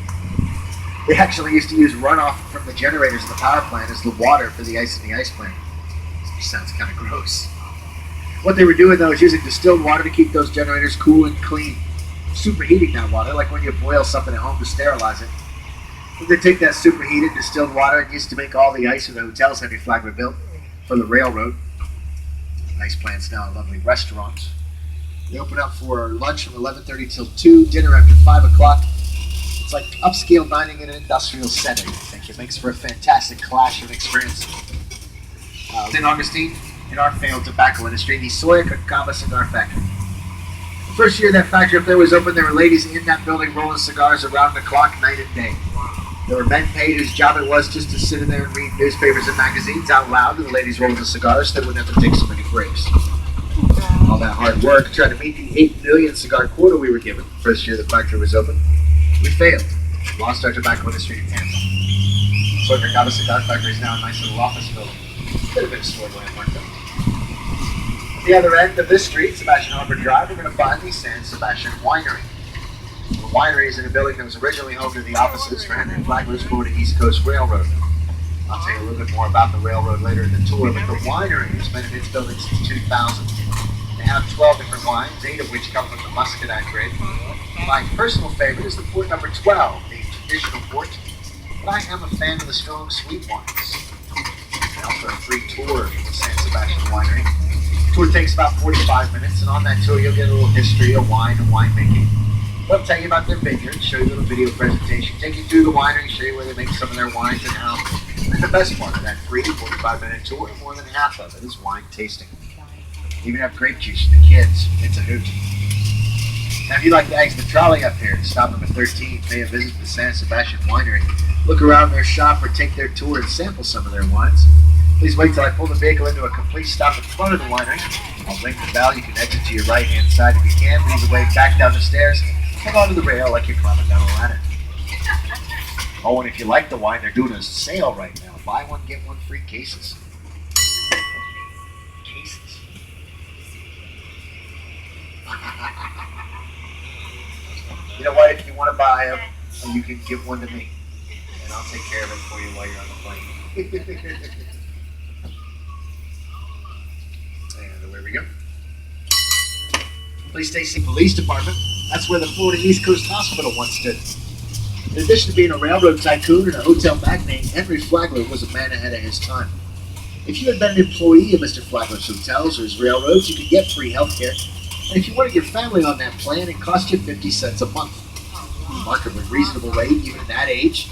They actually used to use runoff from the generators in the power plant as the water for the ice in the ice plant. Which sounds kind of gross. What they were doing though is using distilled water to keep those generators cool and clean. Superheating that water, like when you boil something at home to sterilize it. Then they take that superheated distilled water and used to make all the ice in the hotels Henry Flagler built for the railroad. Ice plants now are lovely restaurants. They open up for lunch from 11:30 till 2, dinner after 5 o'clock. It's like upscale dining in an industrial setting. I think it makes for a fantastic classroom experience. Saint Augustine, in our failed tobacco industry, the Soya Cacaba cigar factory. The first year that factory up there was open, there were ladies in that building rolling cigars around the clock, night and day. There were men paid whose job it was just to sit in there and read newspapers and magazines out loud to the ladies rolling the cigars so they wouldn't have to take so many breaks. All that hard work, trying to meet the 8 million cigar quota we were given the first year the factory was open. We failed. Lost our tobacco industry to Tampa. Soya Cacaba Cigar Factory is now a nice little office building. Could have been a store landmark though. At the other end of this street, Sebastian Harbor Drive, we're going to find the San Sebastian Winery. The winery is in a building that was originally home to the offices for Henry Flagler's Florida East Coast Railroad. I'll tell you a little bit more about the railroad later in the tour, but the winery has been in its building since 2000. They have 12 different wines, 8 of which come from the Muscadine grade. My personal favorite is the port number 12, the traditional port, but I am a fan of the strong sweet wines. They offer a free tour of the San Sebastian Winery. The tour takes about 45 minutes, and on that tour you'll get a little history of wine and winemaking. They'll tell you about their vineyard, show you a little video presentation, take you through the winery, show you where they make some of their wines and how. And the best part of that free 45-minute tour, more than half of it is wine tasting. You even have grape juice for the kids. It's a hoot. Now, if you'd like to exit the trolley up here, stop number 13, pay a visit to the San Sebastian Winery, look around their shop or take their tour and sample some of their wines. Please wait till I pull the vehicle into a complete stop in front of the winery. I'll ring the bell. You can exit to your right-hand side if you can. Lead the way back down the stairs. Hang onto the rail like you're climbing down a ladder. Oh, and if you like the wine, they're doing a sale right now. Buy one, get one free cases. Cases. You know what? If you want to buy them, you can give one to me, and I'll take care of it for you while you're on the plane. And away we go. Police Station Police Department. That's where the Florida East Coast Hospital once stood. In addition to being a railroad tycoon and a hotel magnate, Henry Flagler was a man ahead of his time. If you had been an employee of Mr. Flagler's hotels or his railroads, you could get free health care. And if you wanted your family on that plan, it cost you 50 cents a month. Remarkably reasonable rate, even at that age.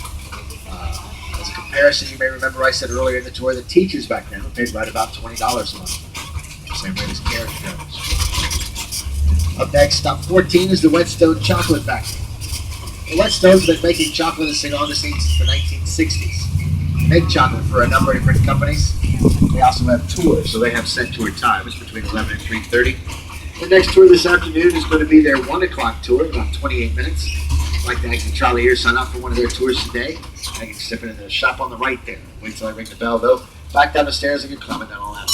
As a comparison, you may remember I said earlier in the tour that teachers back then paid right about $20 a month. Same rate as carriage drivers. Up next, stop 14 is the Whetstone Chocolate Factory. The Whetstones have been making chocolate in Saint Augustine since the 1960s. They make chocolate for a number of different companies. They also have tours, so they have set tour times between 11 and 3:30. The next tour this afternoon is going to be their 1 o'clock tour, about 28 minutes. I'd like to exit Trolley here, sign up for one of their tours today. I can step into the shop on the right there. Wait till I ring the bell, though. Back down the stairs and you're climbing down all that.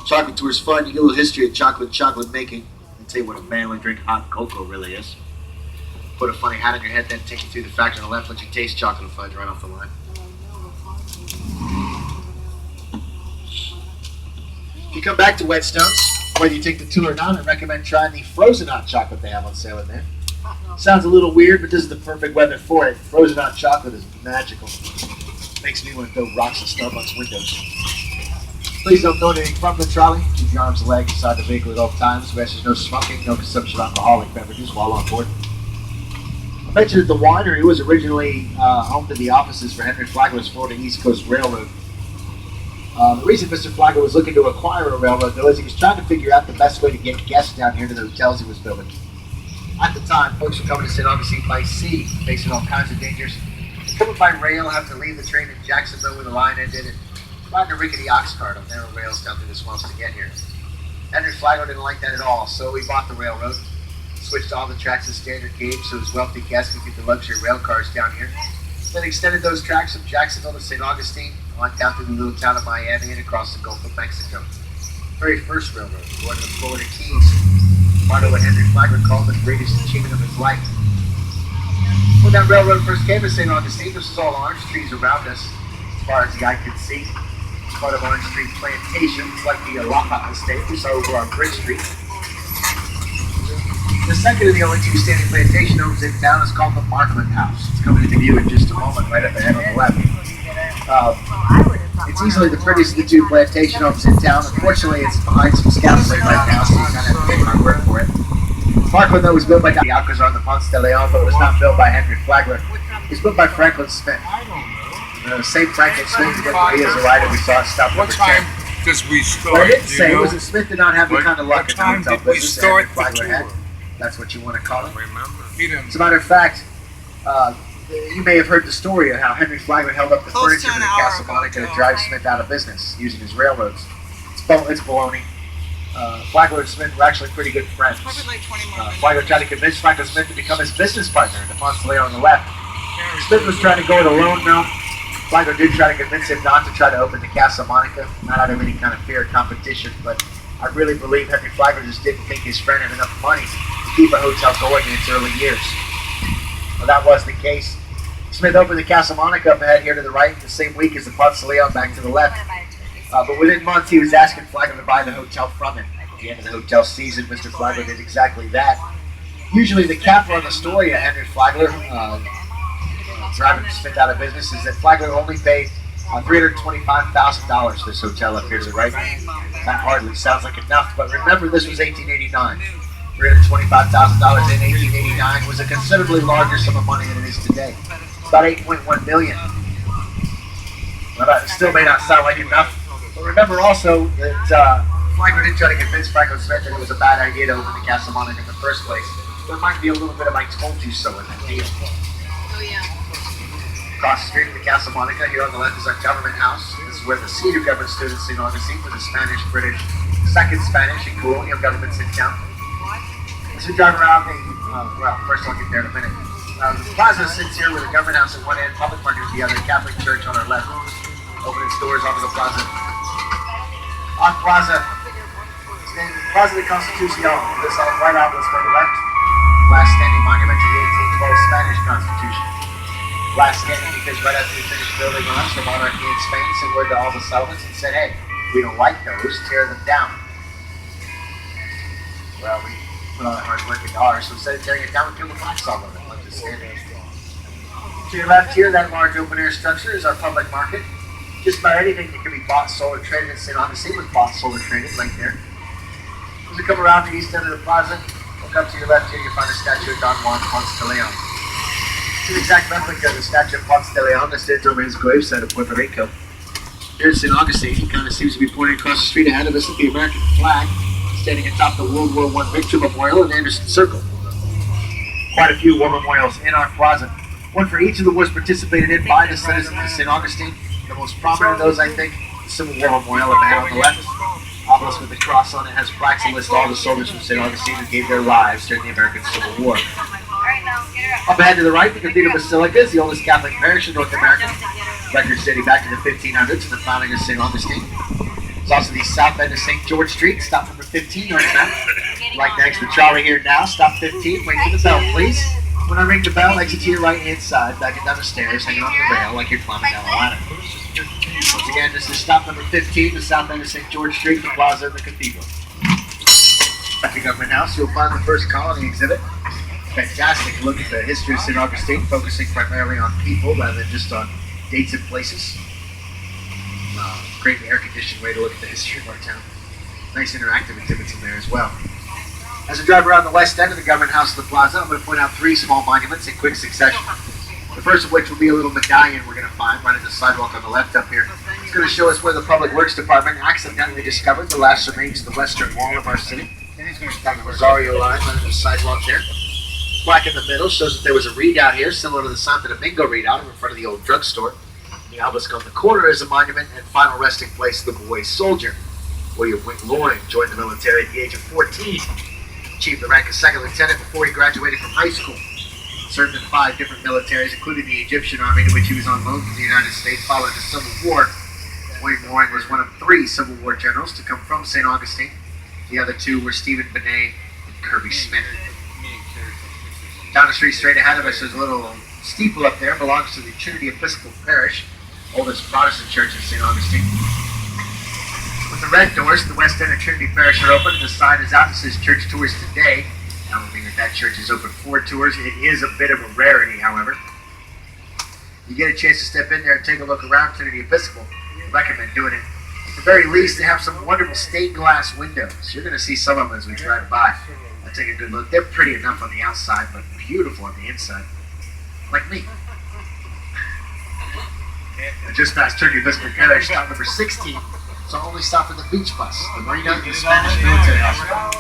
Chocolate tour is fun. You get a little history of chocolate making. And tell you what a manly drink hot cocoa really is. Put a funny hat on your head, then take you through the factory on the left, let you taste chocolate fudge right off the line. If you come back to Whetstones, whether you take the tour or not, I recommend trying the frozen hot chocolate they have on sale in there. Sounds a little weird, but this is the perfect weather for it. Frozen hot chocolate is magical. Makes me want to throw rocks at Starbucks windows. Please don't go anything from the trolley. Keep your arms and legs inside the vehicle at all times. There's no smoking, no consumption of alcoholic beverages while on board. I mentioned that the winery was originally home to the offices for Henry Flagler's Florida East Coast Railroad. The reason Mr. Flagler was looking to acquire a railroad, though, is he was trying to figure out the best way to get guests down here to the hotels he was building. At the time, folks were coming to Saint Augustine by sea, facing all kinds of dangers. Coming by rail, having to leave the train in Jacksonville where the line ended, and riding a rickety ox cart on narrow rails down through the swamps to get here. Henry Flagler didn't like that at all, so he bought the railroad, switched all the tracks to standard gauge so his wealthy guests could get the luxury rail cars down here. Then extended those tracks from Jacksonville to St. Augustine, on down through the little town of Miami and across the Gulf of Mexico. Very first railroad, going to the Florida Keys. Part of what Henry Flagler called the greatest achievement of his life. When that railroad first came to St. Augustine, this was all orange trees around us, as far as the eye could see. It's part of Orange Tree Plantation. It's like the Alaha Estate we saw over on Bridge Street. The second of the only two standing plantation homes in town is called the Markland House. It's coming into view in just a moment, right up ahead on the left. It's easily the prettiest of the two plantation homes in town. Unfortunately, it's behind some scaffolding right now, so you kind of have to take my word for it. Markland, though, was built by the Alcazar on the Ponce de Leon, but was not built by Henry Flagler. It was built by Franklin Smith. The same Franklin Smith who did Maria's a rider we saw at stop What number time 10. does we start? What I didn't Do you say know? was that Smith did not have the kind of luck in the What time hotel did we business that Henry start the Flagler had. tour? That's what you want to call it. He didn't. As a matter of fact, you may have heard the story of how Henry Flagler held up the Close to furniture in an the hour Casa ago, Monica to Joe. drive Smith out of business using his railroads. It's baloney. Flagler and Smith were actually pretty good friends. Probably like 20 more minutes. Flagler tried to convince Franklin Smith to become his business partner in the Ponce de Leon on the left. Smith was trying to go it alone now. Flagler did try to convince him not to try to open the Casa Monica, not out of any kind of fear of competition, but I really believe Henry Flagler just didn't think his friend had enough money to keep a hotel going in its early years. Well, that was the case. Smith opened the Casa Monica up ahead here to the right the same week as the Ponce de Leon back to the left. But within months, he was asking Flagler to buy the hotel from him. At the end of the hotel season, Mr. Flagler did exactly that. Usually the capper on the story of Henry Flagler driving Smith out of business is that Flagler only paid $325,000 for this hotel up here to the right. That hardly sounds like enough, but remember this was 1889. $325,000 in 1889 was a considerably larger sum of money than it is today. About $8.1 million. Well, that still may not sound like enough, but remember also that Flagler did try to convince Franklin Smith that it was a bad idea to open the Casa Monica in the first place. There might be a little bit of I told you so in that deal. Oh, yeah. Across the street from the Casa Monica, here on the left is our government house. This is where the senior government students in St. Augustine for the Spanish, British, second Spanish, and colonial governments in town. As we drive around well, first I'll get there in a minute. The plaza sits here with the government house at one end, public market at the other, Catholic church on our left, opening doors onto the plaza. On plaza, it's named Plaza de Constitución. This white obelisk on the left, last standing monument to the 1812 Spanish Constitution. Last standing because right after we finished building on us, the monarchy in Spain sent word to all the settlements and said, hey, we don't like those, tear them down. Well, we put all that hard work into ours, so instead of tearing it down, we killed the flags all over it, like this standing. To your left here, that large open-air structure is our public market. Just about anything that can be bought, sold, or traded in St. Augustine was bought, sold, or traded right there. As we come around the east end of the plaza, look up to your left here, you'll find a statue of Don Juan Ponce de Leon. It's an exact replica of the statue of Ponce de Leon that stands over his gravesite of Puerto Rico. Here in St. Augustine, he kind of seems to be pointing across the street ahead of us at the American flag, standing atop the World War I Victory Memorial in Anderson Circle. Quite a few war memorials in our plaza. One for each of the wars participated in by the citizens of St. Augustine. The most prominent of those, I think, the Civil War Memorial up ahead on the left. Obelisk with the cross on it has plaques that list all the soldiers from St. Augustine who gave their lives during the American Civil War. Up ahead to the right, the Cathedral Basilica is the oldest Catholic parish in North America. Records dating back to the 1500s and the founding of St. Augustine. There's also the south end of St. George Street, stop number 15 on your map. Right next to the trolley here now, stop 15, wait for the bell, please. When I ring the bell, exit to your right-hand side, back down the stairs, hanging off the rail like you're climbing down a ladder. Once again, this is stop number 15, the south end of St. George Street, the plaza, and the cathedral. At the government house, you'll find the first colony exhibit. Fantastic look at the history of St. Augustine, focusing primarily on people rather than just on dates and places. Great air-conditioned way to look at the history of our town. Nice interactive exhibits in there as well. As we drive around the west end of the government house of the plaza, I'm going to point out three small monuments in quick succession. The first of which will be a little medallion we're going to find right at the sidewalk on the left up here. It's going to show us where the Public Works Department accidentally discovered the last remains of the western wall of our city. Down the Rosario line, right at the sidewalk there. Plaque in the middle shows that there was a readout here, similar to the Santo Domingo readout in front of the old drugstore. The obelisk on the corner is a monument and final resting place of the boy soldier. William Wink Loring joined the military at the age of 14. Achieved the rank of second lieutenant before he graduated from high school. Served in 5 different militaries, including the Egyptian army, to which he was on loan from the United States following the Civil War. William Loring was one of 3 Civil War generals to come from St. Augustine. The other 2 were Stephen Benet and Kirby Smith. Down the street straight ahead of us is a little steeple up there belongs to the Trinity Episcopal Parish, oldest Protestant church in Saint Augustine. With the red doors, the west end of Trinity Parish are open, and the sign is out that says Church Tours Today. That would mean that church is open for tours. It is a bit of a rarity, however. You get a chance to step in there and take a look around Trinity Episcopal. I recommend doing it. At the very least, they have some wonderful stained glass windows. You're going to see some of them as we drive by. I'll take a good look. They're pretty enough on the outside, but beautiful on the inside. Like me. I just passed Trinity Episcopal Parish, stop number 16. So I'll only stop for the beach bus, the marina, and the Spanish military hospital.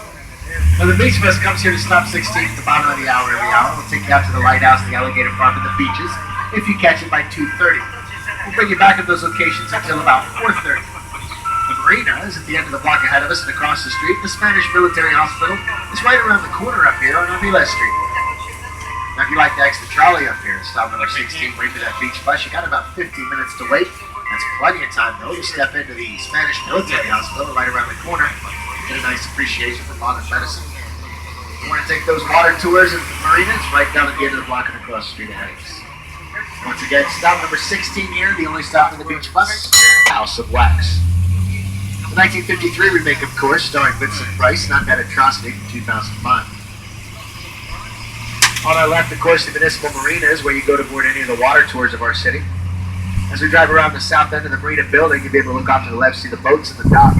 Now the beach bus comes here to stop 16 at the bottom of the hour every hour. We'll take you out to the lighthouse, the alligator farm, and the beaches if you catch it by 2:30. We'll bring you back at those locations until about 4:30. The marina is at the end of the block ahead of us and across the street. The Spanish military hospital is right around the corner up here on Avila Street. Now if you like to exit the trolley up here and stop number 16, wait for that beach bus, you got about 15 minutes to wait. That's plenty of time, though, to step into the Spanish military hospital right around the corner. Get a nice appreciation for modern medicine. You want to take those water tours at the marina? It's right down at the end of the block and across the street ahead of us. Once again, stop number 16 here, the only stop in the beach bus, House of Wax. The 1953 remake, of course, starring Vincent Price, not that atrocity from 2005. On our left, of course, the municipal marina is where you go to board any of the water tours of our city. As we drive around the south end of the marina building, you'll be able to look off to the left, see the boats and the dock.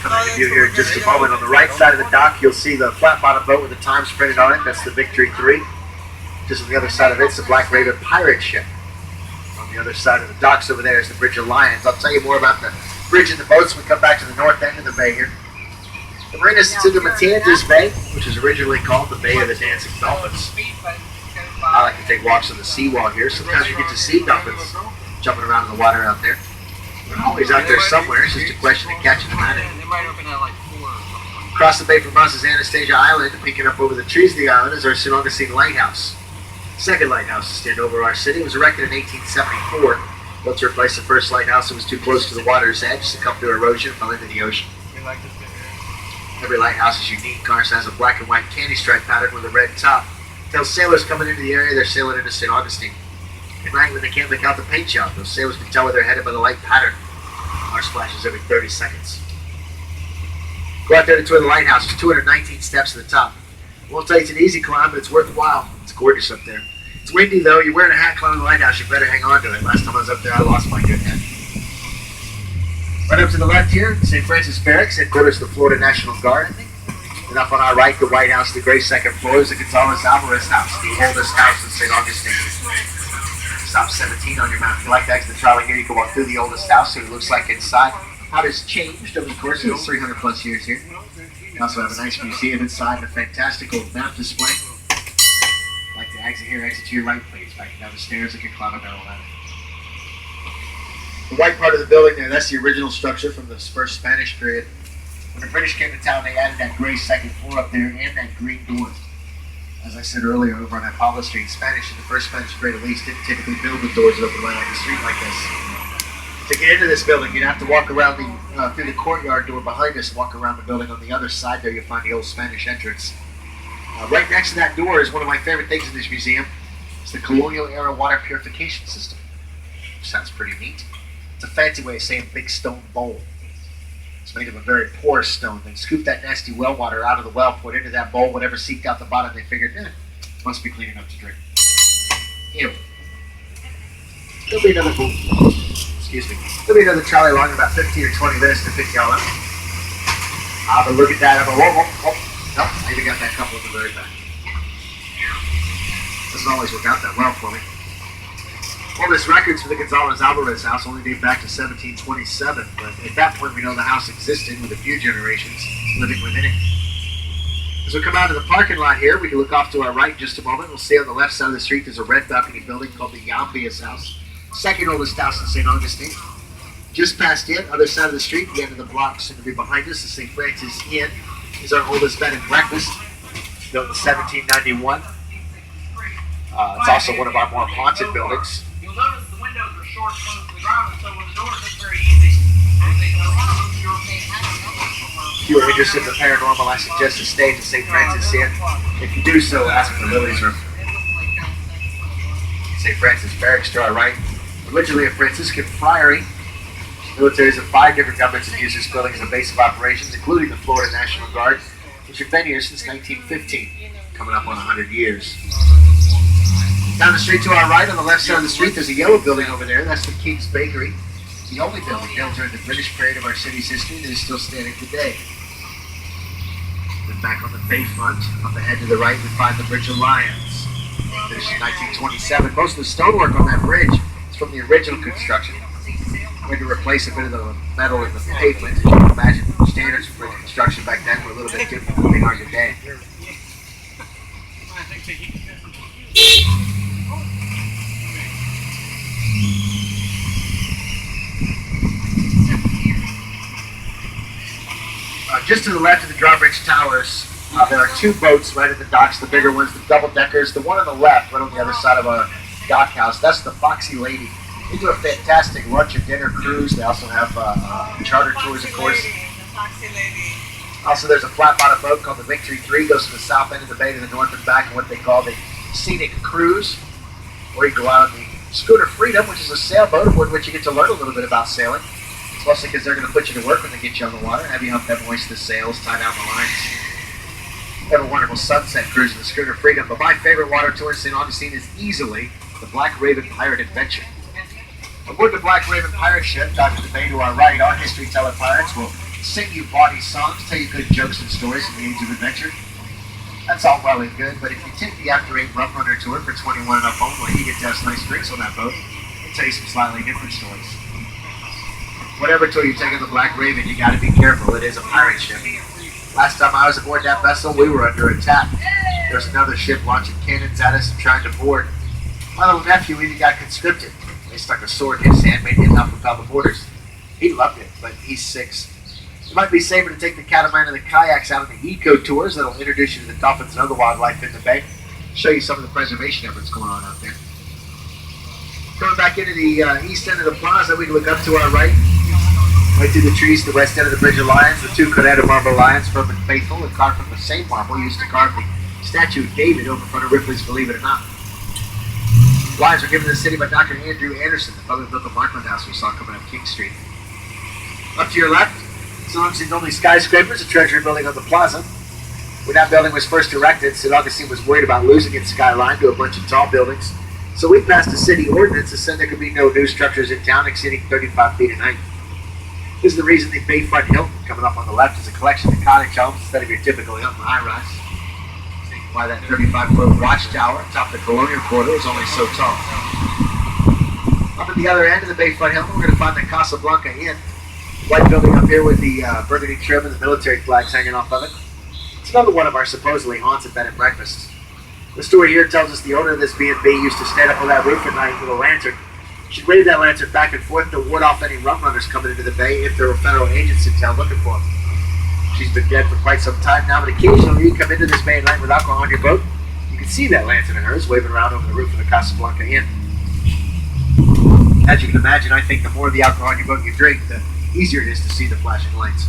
Coming to view here in just a moment. On the right side of the dock, you'll see the flat-bottom boat with the times printed on it. That's the Victory 3. Just on the other side of it's the Black Raven pirate ship. On the other side of the docks over there is the Bridge of Lions. I'll tell you more about the bridge and the boats when we come back to the north end of the bay here. The marina sits in the Matanzas Bay, which was originally called the Bay of the Dancing Dolphins. I like to take walks on the seawall here. Sometimes you get to see dolphins jumping around in the water out there. They're always out there somewhere. It's just a question of catching them at it. Across the bay from us is Anastasia Island. Peeking up over the trees of the island is our Saint Augustine Lighthouse. Second lighthouse to stand over our city. It was erected in 1874. Built to replace the first lighthouse that was too close to the water's edge, succumbed to erosion, fell into the ocean. Every lighthouse is unique. Ours has a black and white candy stripe pattern with a red top. Tells sailors coming into the area they're sailing into St. Augustine. At night when they can't make out the paint job, those sailors can tell where they're headed by the light pattern. Ours flashes every 30 seconds. Go out there to tour the lighthouse. There's 219 steps to the top. I won't tell you it's an easy climb, but it's worthwhile. It's gorgeous up there. It's windy though. You're wearing a hat climbing the lighthouse. You better hang on to it. Last time I was up there, I lost my good hat. Right up to the left here, St. Francis Barracks, headquarters of the Florida National Guard. And up on our right, the White House, the gray second floor, is the Gonzalez Alvarez house, the oldest house in St. Augustine. Stop 17 on your map. If you like to exit the trolley here, you can walk through the oldest house, see what it looks like inside. How it has changed over the course of the 300 plus years here. We also have a nice museum inside and a fantastic old map display. If you like to exit here, exit to your right, please. Back down the stairs, you can climb up that ladder. The white part of the building there, that's the original structure from the first Spanish period. When the British came to town, they added that gray second floor up there and that green door. As I said earlier, over on Apollo Street, Spanish in the first Spanish period at least didn't typically build the doors open right on the street like this. To get into this building, you'd have to walk around through the courtyard door behind us, walk around the building. On the other side there, you'll find the old Spanish entrance. Right next to that door is one of my favorite things in this museum. It's the colonial era water purification system. Sounds pretty neat. It's a fancy way of saying big stone bowl. It's made of a very porous stone. They scooped that nasty well water out of the well, poured into that bowl. Whatever seeped out the bottom, they figured, must be clean enough to drink. Ew. There'll be another excuse me. There'll be another trolley along in about 15 or 20 minutes to pick y'all up. But look at that. Nope, I even got that couple at the very back. Doesn't always work out that well for me. Oldest records for the Gonzalez Alvarez house only date back to 1727, but at that point we know the house existed with a few generations living within it. As we come out of the parking lot here, we can look off to our right in just a moment. We'll see on the left side of the street there's a red balcony building called the Yambias house, second oldest house in St. Augustine. Just past it, other side of the street, the end of the block, soon to be behind us, the St. Francis Inn is our oldest bed and breakfast, built in 1791. It's also one of our more haunted buildings. You'll notice the windows are short close to the ground, so when the doors look very easy. If you are interested in the paranormal, I suggest a stay at the St. Francis Inn. If you do so, ask for Lily's room. St. Francis Barracks to our right. Originally a Franciscan friary. Militaries of 5 different governments have used this building as a base of operations, including the Florida National Guard, which have been here since 1915, coming up on 100 years. Down the street to our right, on the left side of the street, there's a yellow building over there. That's the King's Bakery, the only building built during the British period of our city's history that is still standing today. Then back on the bayfront, up ahead to the right, we find the Bridge of Lions. Finished in 1927. Most of the stonework on that bridge is from the original construction. We had to replace a bit of the metal in the pavement. As you can imagine, standards for construction back then were a little bit different than they are today. Just to the left of the drawbridge towers, there are 2 boats right at the docks. The bigger ones, the double-deckers. The one on the left, right on the other side of our dock house, that's the Foxy Lady. They do a fantastic lunch and dinner cruise. They also have charter tours, of course. Also, there's a flat-bottom boat called the Victory 3. Goes from the south end of the bay to the north and back in what they call the Scenic Cruise. Or you go out on the Schooner Freedom, which is a sailboat aboard which you get to learn a little bit about sailing. Especially because they're going to put you to work when they get you on the water, have you help them hoist the sails, tie down the lines. We have a wonderful sunset cruise in the Schooner Freedom, but my favorite water tour in St. Augustine is easily the Black Raven Pirate Adventure. Aboard the Black Raven pirate ship, docked to the bay to our right, our history teller pirates will sing you bawdy songs, tell you good jokes and stories in the age of adventure. That's all well and good, but if you take the After 8 Rum Runner tour for 21 and up only, you get to have some nice drinks on that boat and tell you some slightly different stories. Whatever tour you take on the Black Raven, you got to be careful. It is a pirate ship. Last time I was aboard that vessel, we were under attack. There's another ship launching cannons at us and trying to board. My little nephew even got conscripted. They stuck a sword in his hand, made him help propel the boarders. He loved it, but he's 6. It might be safer to take the catamaran and the kayaks out on the eco tours that'll introduce you to the dolphins and other wildlife in the bay. Show you some of the preservation efforts going on out there. Coming back into the east end of the plaza, we can look up to our right. Right through the trees to the west end of the Bridge of Lions, the 2 Coretta marble lions, firm and faithful, and carved from the same marble used to carve the statue of David over in front of Ripley's Believe It or Not. Lions were given to the city by Dr. Andrew Anderson, the father built the Markland House we saw coming up King Street. Up to your left, St. Augustine's only skyscraper is a treasury building on the plaza. When that building was first erected, St. Augustine was worried about losing its skyline to a bunch of tall buildings, so we passed a city ordinance that said there could be no new structures in town exceeding 35 feet in height. This is the reason the Bayfront Hilton, coming up on the left, is a collection of cottage homes instead of your typical Hilton high-rise. Why that 35-foot watchtower atop the Colonial Quarter is only so tall. Up at the other end of the Bayfront Hilton, we're going to find the Casablanca Inn. White building up here with the burgundy trim and the military flags hanging off of it. It's another one of our supposedly haunted bed and breakfasts. The story here tells us the owner of this B&B used to stand up on that roof at night with a lantern. She'd wave that lantern back and forth to ward off any rum runners coming into the bay if there were federal agents in town looking for them. She's been dead for quite some time now, but occasionally you come into this bay at night with alcohol on your boat, you can see that lantern of hers waving around over the roof of the Casablanca Inn. As you can imagine, I think the more of the alcohol on your boat you drink, the easier it is to see the flashing lights.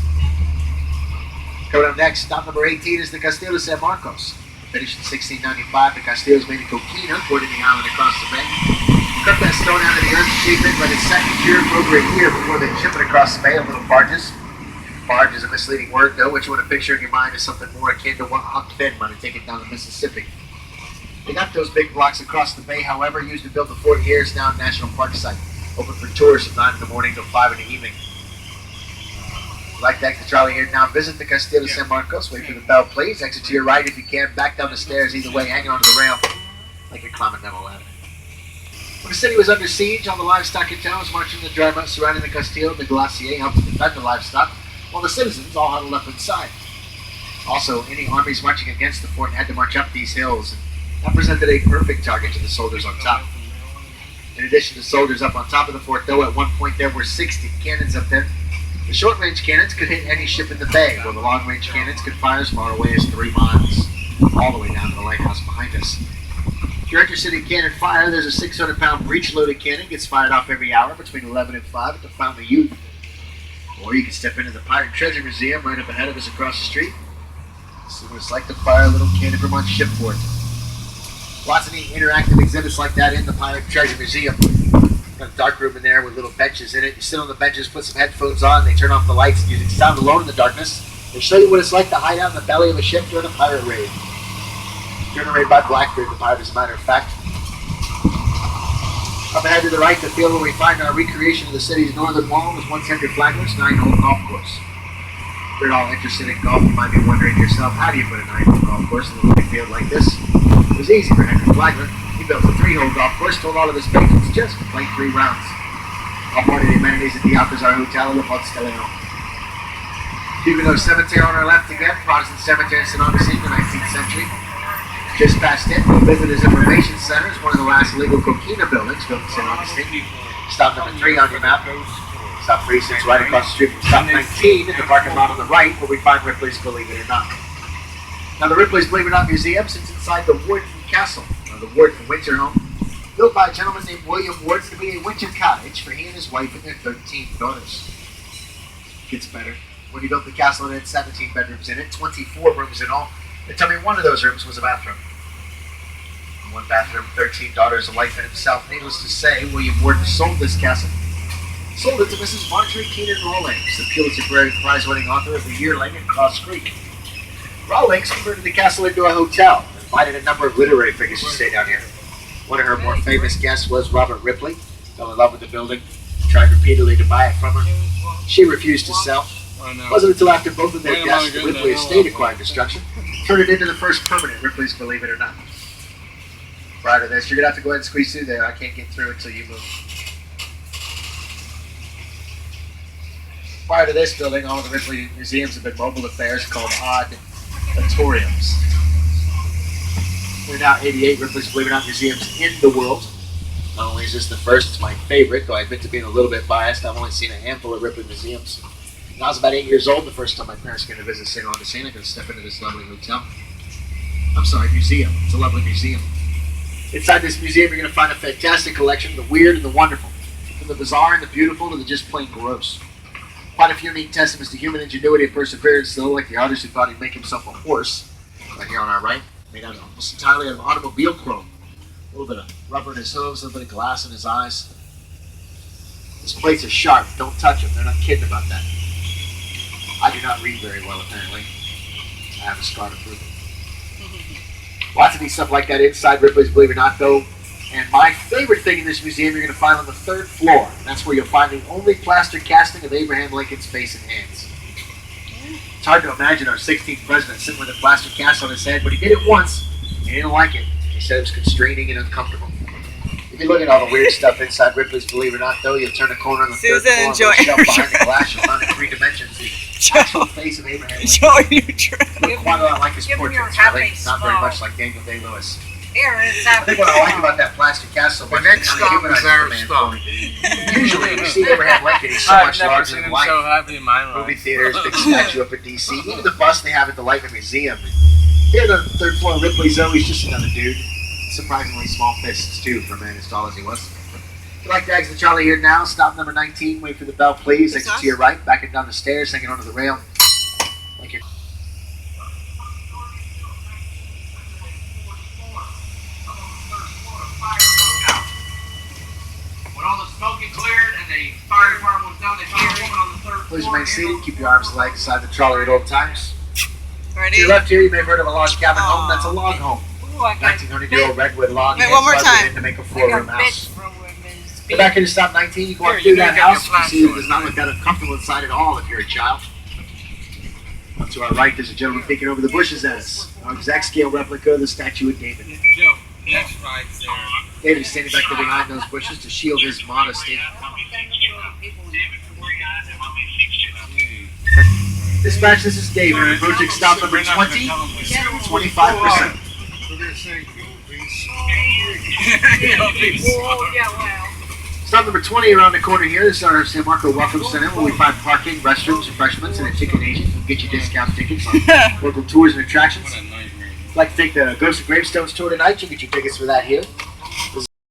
Coming up next, stop number 18 is the Castillo de San Marcos. Finished in 1695, the Castillo is made in coquina, boarding the island across the bay. Cut that stone out of the earth, shape it, let it set and cure for over a year before they ship it across the bay in little barges. Barge is a misleading word, though. What you want to picture in your mind is something more akin to what Huck Finn might have taken down the Mississippi. They got those big blocks across the bay, however, used to build the fort here. It's now a national park site, open for tours from 9 in the morning till 5 in the evening. If you'd like to exit Trolley here now, visit the Castillo de San Marcos. Wait for the bell, please. Exit to your right if you can. Back down the stairs, either way, hanging onto the rail like you're climbing down a ladder. When the city was under siege, all the livestock in town was marching in the dry moat surrounding the Castillo. The glacier helped to defend the livestock, while the citizens all huddled up inside. Also, any armies marching against the fort had to march up these hills, and that presented a perfect target to the soldiers on top. In addition to soldiers up on top of the fort, though, at one point there were 60 cannons up there. The short-range cannons could hit any ship in the bay, while the long-range cannons could fire as far away as 3 miles, all the way down to the lighthouse behind us. If you're interested in cannon fire, there's a 600-pound breech-loaded cannon. Gets fired off every hour between 11 and 5 at the Fountain of Youth. Or you can step into the Pirate Treasure Museum right up ahead of us across the street. See what it's like to fire a little cannon from on shipboard. Lots of neat interactive exhibits like that in the Pirate Treasure Museum. Got a dark room in there with little benches in it. You sit on the benches, put some headphones on, they turn off the lights, and you sound alone in the darkness. They show you what it's like to hide out in the belly of a ship during a pirate raid. Generated by Blackbeard, the pirate, as a matter of fact. Up ahead to the right, the field where we find our recreation of the city's northern wall was once Henry Flagler's 9-hole golf course. If you're all interested in golf, you might be wondering to yourself, how do you put a 9-hole golf course in a little field like this? It was easy for Henry Flagler. He built a 3-hole golf course, told all of his patrons just to play 3 rounds. All part of the amenities at the Alcazar Hotel in the Ponce de Leon. Huguenot Cemetery on our left again, Protestant Cemetery in Saint Augustine, the 19th century. Just past it, the Visitors Information Center is one of the last legal coquina buildings built in Saint Augustine. Stop number 3 on your map. Stop 3 sits right across the street from stop 19 in the parking lot on the right, where we find Ripley's Believe It or Not. Now, the Ripley's Believe It or Not Museum sits inside the Wharton Castle, or the Wharton Winter Home, built by a gentleman named William Wharton to be a winter cottage for he and his wife and their 13 daughters. Gets better. When he built the castle, it had 17 bedrooms in it, 24 rooms in all. And tell me one of those rooms was a bathroom. One bathroom, 13 daughters, a wife and himself. Needless to say, William Wharton sold this castle. Sold it to Mrs. Marjorie Keenan Rawlings, the Pulitzer Prize-winning author of The Yearling and Cross Creek. Rawlings converted the castle into a hotel and invited a number of literary figures to stay down here. One of her more famous guests was Robert Ripley. Fell in love with the building, tried repeatedly to buy it from her. She refused to sell. It wasn't until after both of their guests, the Ripley estate acquired destruction, turned it into the first permanent Ripley's Believe It or Not. Prior to this, you're going to have to go ahead and squeeze through there. I can't get through until you move. Prior to this building, all of the Ripley museums have been mobile affairs called auditoriums. There are now 88 Ripley's Believe It or Not museums in the world. Not only is this the first, it's my favorite, though I admit to being a little bit biased. I've only seen a handful of Ripley museums. When I was about 8 years old, the first time my parents came to visit Saint Augustine, I could step into this lovely hotel. I'm sorry, museum. It's a lovely museum. Inside this museum, you're going to find a fantastic collection of the weird and the wonderful, from the bizarre and the beautiful to the just plain gross. Quite a few unique testaments to human ingenuity and perseverance, though, like the artist who thought he'd make himself a horse, right here on our right, made out almost entirely out of automobile chrome. A little bit of rubber in his hooves, a little bit of glass in his eyes. His plates are sharp. Don't touch them. They're not kidding about that. I do not read very well, apparently. I have a scar to prove it. Lots of neat stuff like that inside Ripley's Believe It or Not, though. And my favorite thing in this museum you're going to find on the 3rd floor. That's where you'll find the only plaster casting of Abraham Lincoln's face and hands. It's hard to imagine our 16th president sitting with a plaster cast on his head, but he did it once. He didn't like it. He said it was constraining and uncomfortable. If you look at all the weird stuff inside Ripley's Believe It or Not, though, you'll turn a corner on the 3rd floor and shelf behind the glass, you'll find in 3 dimensions the actual face of Abraham Lincoln. Look quite a lot like his portraits, really. Not very much like Daniel Day-Lewis. I think what I like about that plastic cast so much is how humanizes the man for me. Usually, when you see Abraham Lincoln, he's so much larger than life. Movie theaters, big statue up in D.C., even the bust they have at the Lightning Museum. Here, the 3rd floor Ripley's though, he's just another dude. Surprisingly small fists, too, for a man as tall as he was. If you like to exit Trolley here now, stop number 19, wait for the bell, please. Exit to your right, backing down the stairs, hanging onto the rail. Thank you. When all the smoke had cleared and the fire department was done, they found a woman on the 3rd floor. Please remain seated. Keep your arms and legs beside the trolley at all times. Ready? To your left here, you may have heard of a log cabin home. That's a log home. 1900-year-old redwood log. Wait, one more time. To make a 4-room house. Go back into stop 19. You go up through that house. You see it does not look that uncomfortable inside at all if you're a child. Up to our right, there's a gentleman peeking over the bushes at us. Our exact scale replica of the statue of David. Joe, that's right there. David is standing back there behind those bushes to shield his modesty. Dispatch, this is David. Approaching stop number 20. 25%. Stop number 20 around the corner here. This is our San Marco Welcome Center where we find parking, restrooms, refreshments, and a ticket agent who can get you discount tickets on local tours and attractions. If you'd like to take the Ghost of Gravestones tour tonight, you can get your tickets for that here.